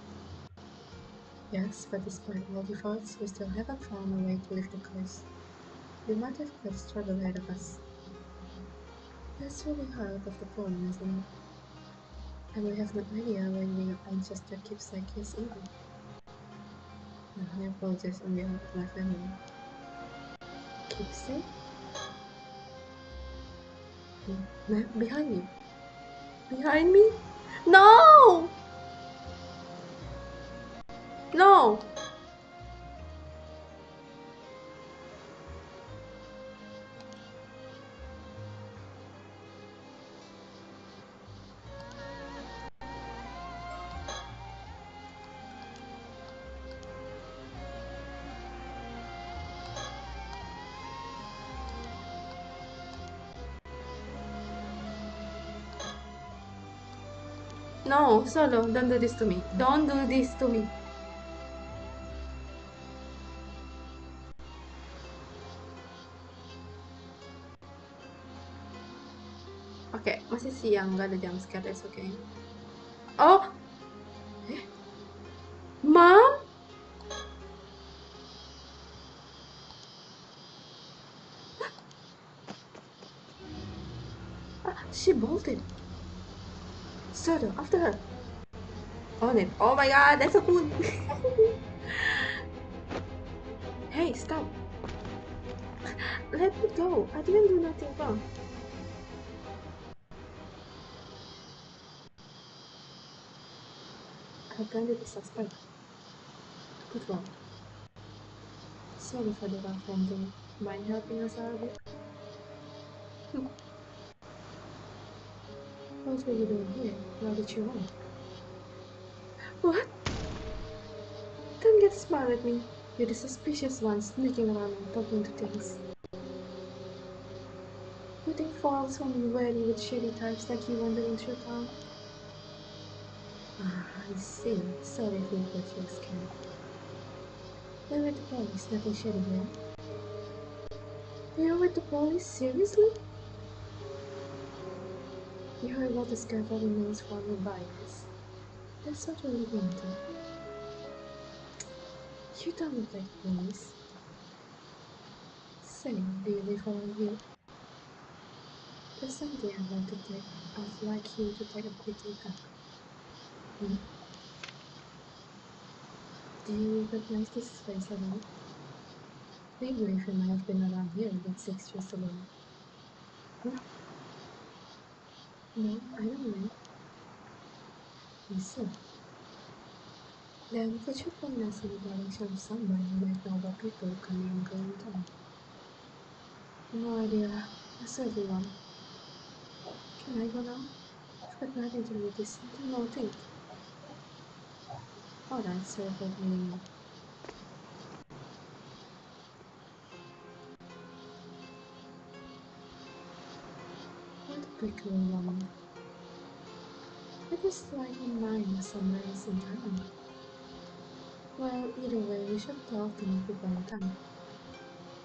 Yes, but despite all efforts, we still haven't found a way to lift the curse. We might have quite a struggle ahead of us. That's really hard of the problem, isn't it? And we have no idea where your ancestor keepsake is either. No, I apologize on behalf of my family. Keepsake? Ma'am, behind you. Behind me? No! No! No, Solo, don't do this to me. Don't do this to me. Oke, masih siang, gak ada jam scare, it's okay. Oh! Mom? She bolted. Solo, after her. On it. Oh my god, that's so cool. Hey, stop. Let me go. I didn't do nothing wrong. I blinded the suspect. Good one. Sorry for the rough ending. Mind helping us out a bit? What were you doing here? Why did you run? What? Don't get smart at me. You're the suspicious one sneaking around and talking to things. Putting files on ready with shady types like you wandering through town. Ah, I see. Sorry if we got you scared. We're with the police, nothing shady here. You're with the police? Seriously? You heard about the scaffolding names for your bias. That's what we're looking into. You don't look like the police. Say, do you live around here? There's something I'd like you to take a quick look at. Do you recognize this face at all? We believe you might have been around here about 6 years ago. Huh? No, I don't know. I see. Then could you point us in the direction of someone who might know about people coming and going in town? No idea. That's everyone. Can I go now? I've got nothing to do with this. No, think. Alright, sorry for being you. What a peculiar woman. It was like a mine somewhere else in town. Well, either way, we should talk to more people in town.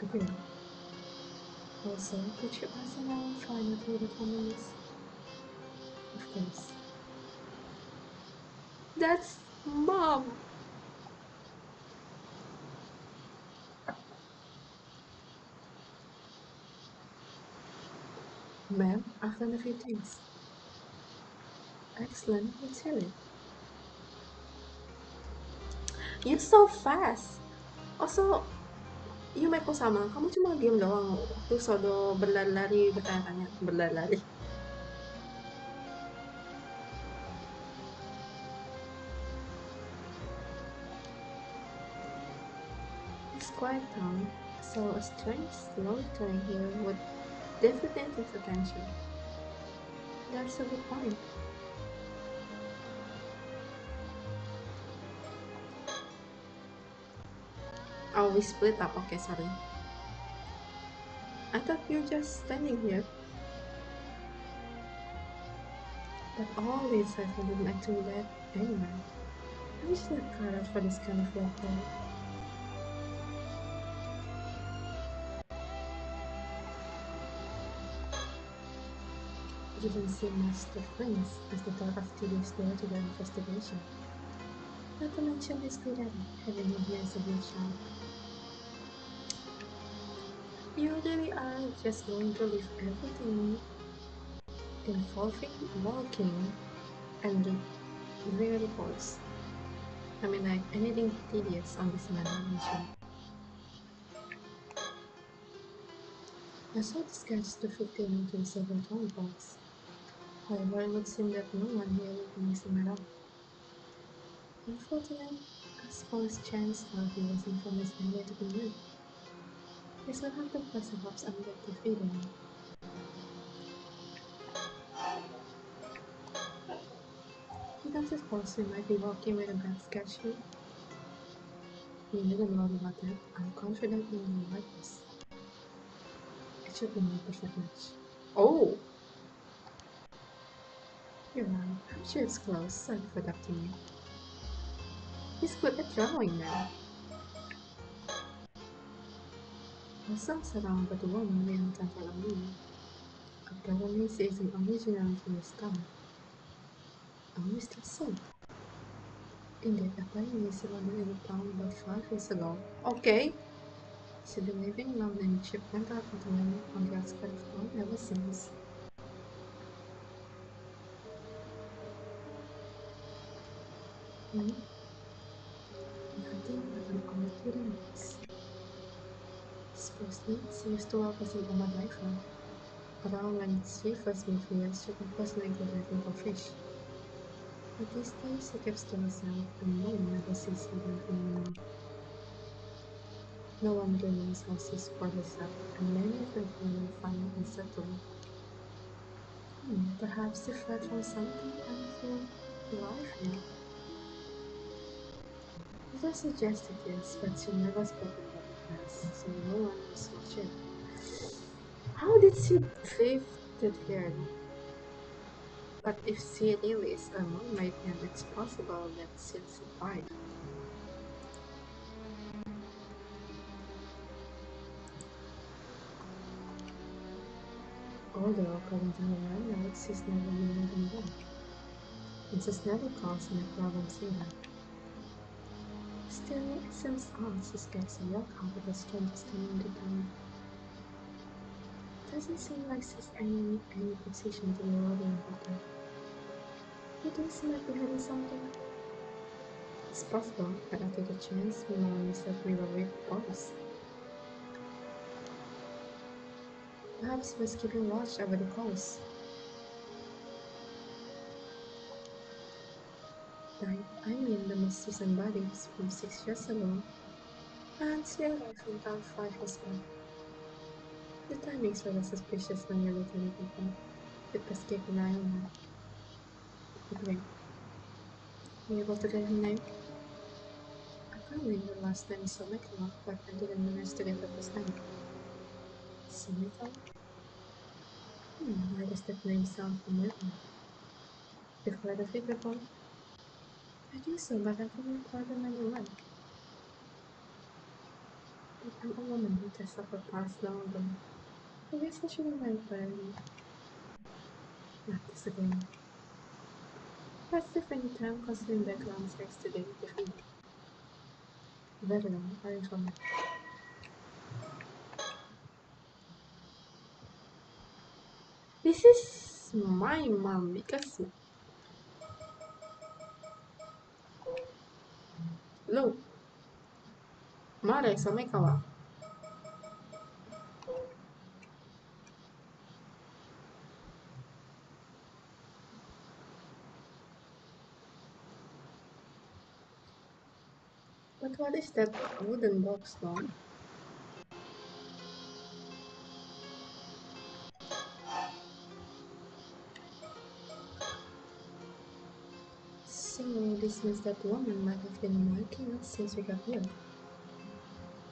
Agreed. Also, could you ask around, find out who the family is? Of course. That's Mom! Ma'am, I've done a few things. Excellent, let's hear it. You're so fast! Also, Yumeko sama, kamu cuma diam doang waktu Sodo berlari-lari bertanya-tanya. Berlari-lari. It's quiet town, so a strange loitering here would definitely attract attention. That's a good point. Oh, we split up. Okay, sorry. I thought you were just standing here. But all this I didn't actually get anywhere. I'm just not cut out for this kind of work though. didn't seem much to flinch as the thought of tedious day-to-day investigation. Not to mention this good at it, having been here as a wee child. You really are just going to leave everything involving walking and reading reports. I mean, like anything tedious on this matter, I'm sure. I saw the sketch to fit in into the several tone box. However, it would seem that no one really thinks him at all. Unfortunately, a small chance thought he wasn't from his family to begin with. This would have to press perhaps on that defeating. You don't suppose you might be walking with a bad sketch here? You needn't worry about that. I'm confident in my likeness. It should be my perfect match. Oh! You're right. I'm sure it's close. Sorry for adopting you. He's good at drawing then. Songs around but the woman we encountered on me. Apparently she is an original from the start. Always the same. Indeed, apparently she landed in the town about 5 years ago. Okay. She's been living alone in a cheap rental apartment on the outskirts of town ever since. Hmm? Nothing but an old wooden box. Supposedly, she used to work as an Oma diver. Around when she first moved here, she could personally go diving for fish. But these days, she keeps to herself, and no one ever sees her diving anymore. No one really knows how she supports herself, and many of her family find it unsettling. Perhaps she fled from something painful life here. It suggested yes, but she never spoke about the past, so no one knows much yet. How did she drift here? But if she really is a mermaid, then it's possible that she'll survive. Although, according to her line notes, she's never been more than one, and she's never caused any problems either. Still, it seems odd she gets a workout with a strangers coming to town. Doesn't seem like she's in any position to be worrying about her. You think she might be hiding something? It's possible, but I take a chance Mom said we were with boys. Perhaps he was keeping watch over the coast. I mean the most recent bodies from 6 years ago, and she arrived in town 5 years back. The timings were suspicious when you look at it like that. It was keep an eye on her. But wait, were you able to get her name? Apparently the last name is Yumeko, but I didn't manage to get her first name. Yumeko? Why does that name sound familiar? You've heard of it before? I think so, but I couldn't quite remember when. But I'm a woman who just suffered past long ago. I guess I should have went by not this again. That's different time considering background sex today different. Very long, are you from? This is my mom because look, Mare Samekawa. But what is that wooden box now? So this means that woman might have been marking us since we got here.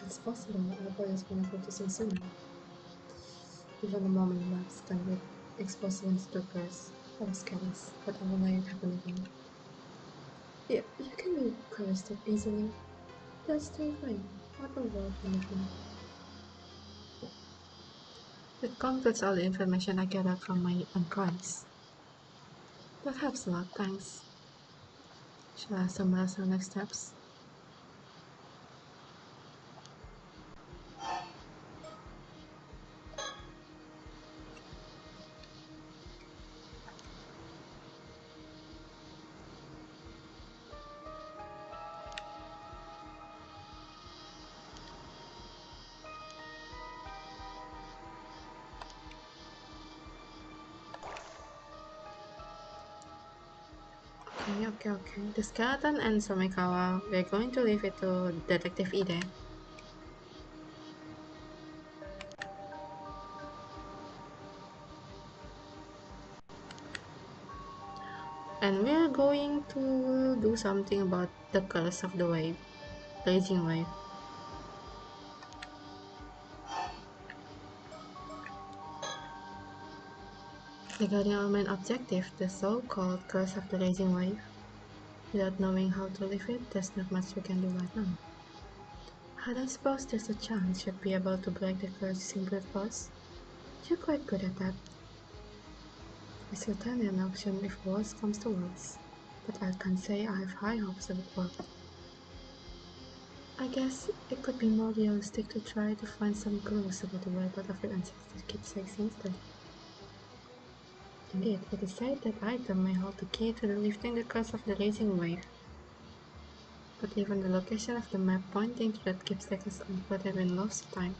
It's possible our boys wanna go to soon. Even a moment lapse can be exposing to curse. I was careless, but I will let it happen again. Yeah, you can be cursed that easily. That's terrifying. What a world we live in. It concludes all the information I gathered from my unconscious. That helps a lot, thanks. Shall I summarize our next steps? Okay. The skeleton and Somikawa, we're going to leave it to Detective Ide. And we're going to do something about the curse of the wave, raging wave. Regarding our main objective, the so-called curse of the raging wave, without knowing how to live it, there's not much we can do right now. I don't suppose there's a chance you'd be able to break the curse using brute force. You're quite good at that. It's certainly an option if worse comes to worse, but I can't say I have high hopes of it work. I guess it could be more realistic to try to find some clues about the whereabouts of your ancestors' keepsakes instead. Indeed, it is said that item may hold the key to the lifting the curse of the raging wave. But even the location of the map pointing to that keepsake has unfortunately been lost to time.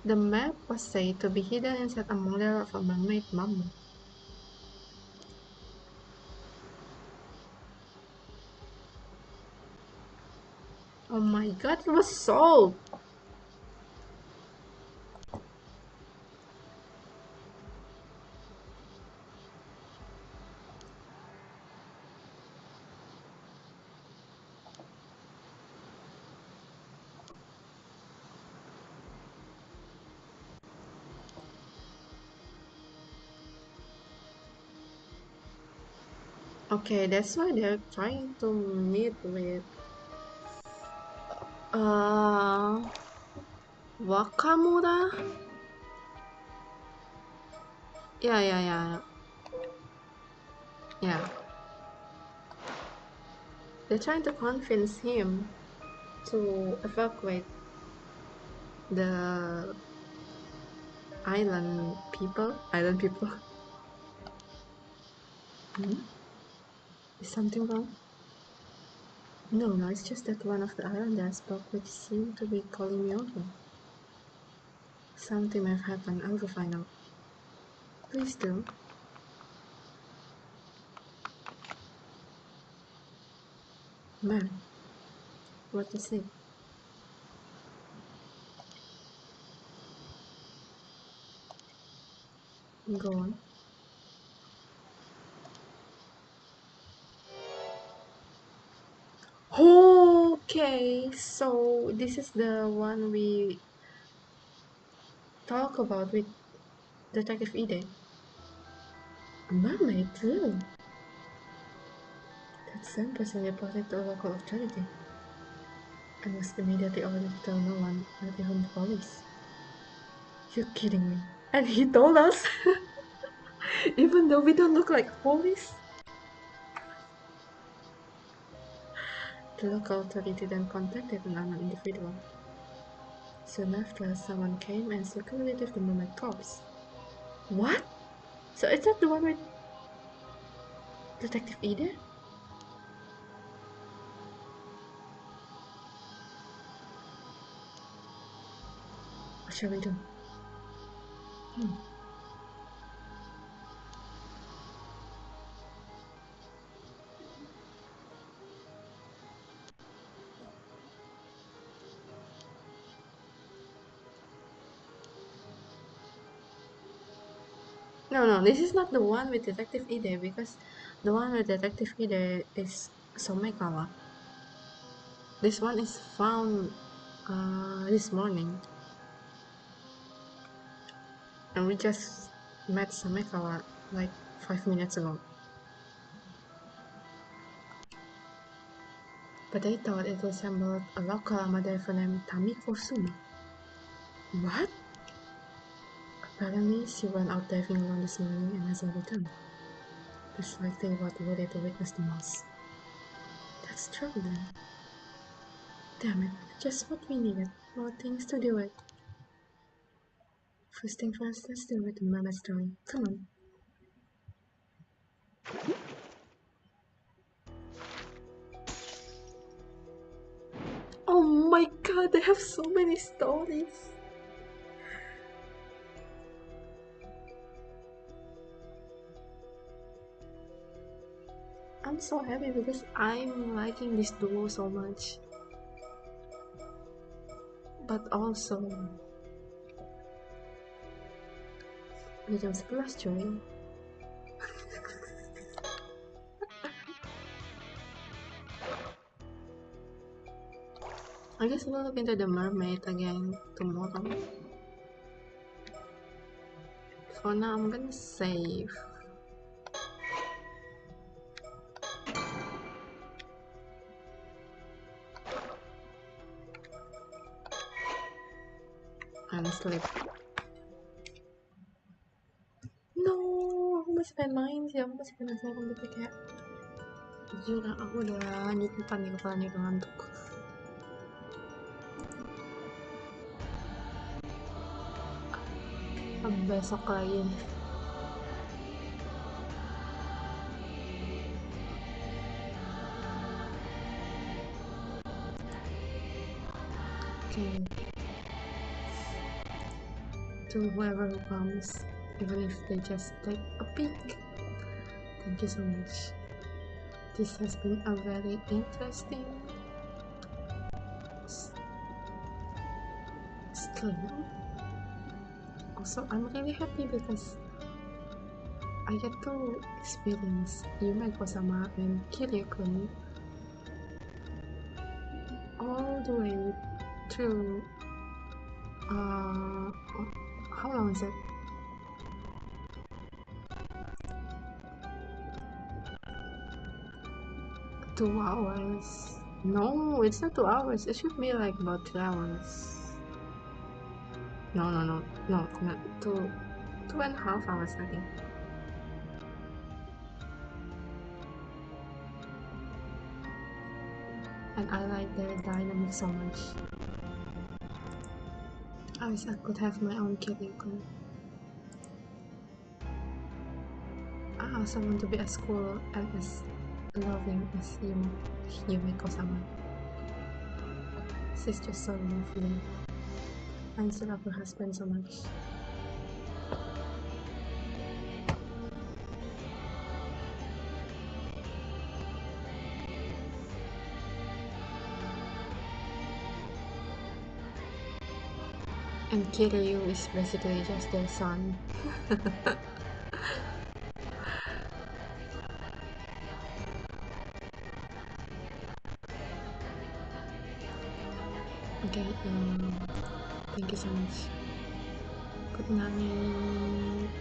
The map was said to be hidden inside a model of a mermaid mammoth. Oh my god, it was solved! Okay, that's why they're trying to meet with Wakamura? Yeah. Yeah. They're trying to convince him to evacuate the island people. Hmm? Is something wrong? No, it's just that one of the islanders spoke which seemed to be calling me over. Something may have happened, I'll go find out. Please do. Man, what to say? Go on. Okay, so this is the one we talk about with Detective Ide. A mermaid, really? That same person reported to a local authority and was immediately ordered to tell no one, not even the police. You're kidding me. And he told us, even though we don't look like police. The local authority then contacted an unknown individual. Soon after, someone came and secretly retrieved the mermaid corpse. What? So is that the one with Detective Ida? What shall we do? No, this is not the one with Detective Ide because the one with Detective Ide is Somekawa. This one is found this morning. And we just met Somekawa like 5 minutes ago. but I thought it resembled a local Amadefu named Tamiko Suma. What? Apparently, she went out diving alone this morning and hasn't returned. That's likely what we wanted to witness the most. That's troubling. Damn it, just what we needed. More things to do with. First thing first, let's deal with the mermaid story. Come on. Oh my god, they have so many stories. I'm so happy because I'm liking this duo so much. But also, jam 11 coy. I guess we'll look into the mermaid again tomorrow. For now, I'm gonna save. And sleep. No, aku masih pengen main sih, aku masih penasaran gitu kayak jujur aku udah nyukupan nih kepalanya udah ngantuk. Besok lagi nih. Okay. To whoever who comes, even if they just take a peek, thank you so much. This has been a very interesting stream. Also, I'm really happy because I get to experience Yumeko-sama and Kiryu-kun all the way through. How long is it? 2 hours? No, it's not 2 hours. It should be like about 3 hours. No, not 2.5 hours, I think. And I like their dynamic so much. I wish I could have my own Kiryu-kun. I also want to be as cool and as loving as Yumeko-sama. She's just so lovely. I still love her husband so much. And Kiryu is basically just their son. Okay, thank you so much. Good night.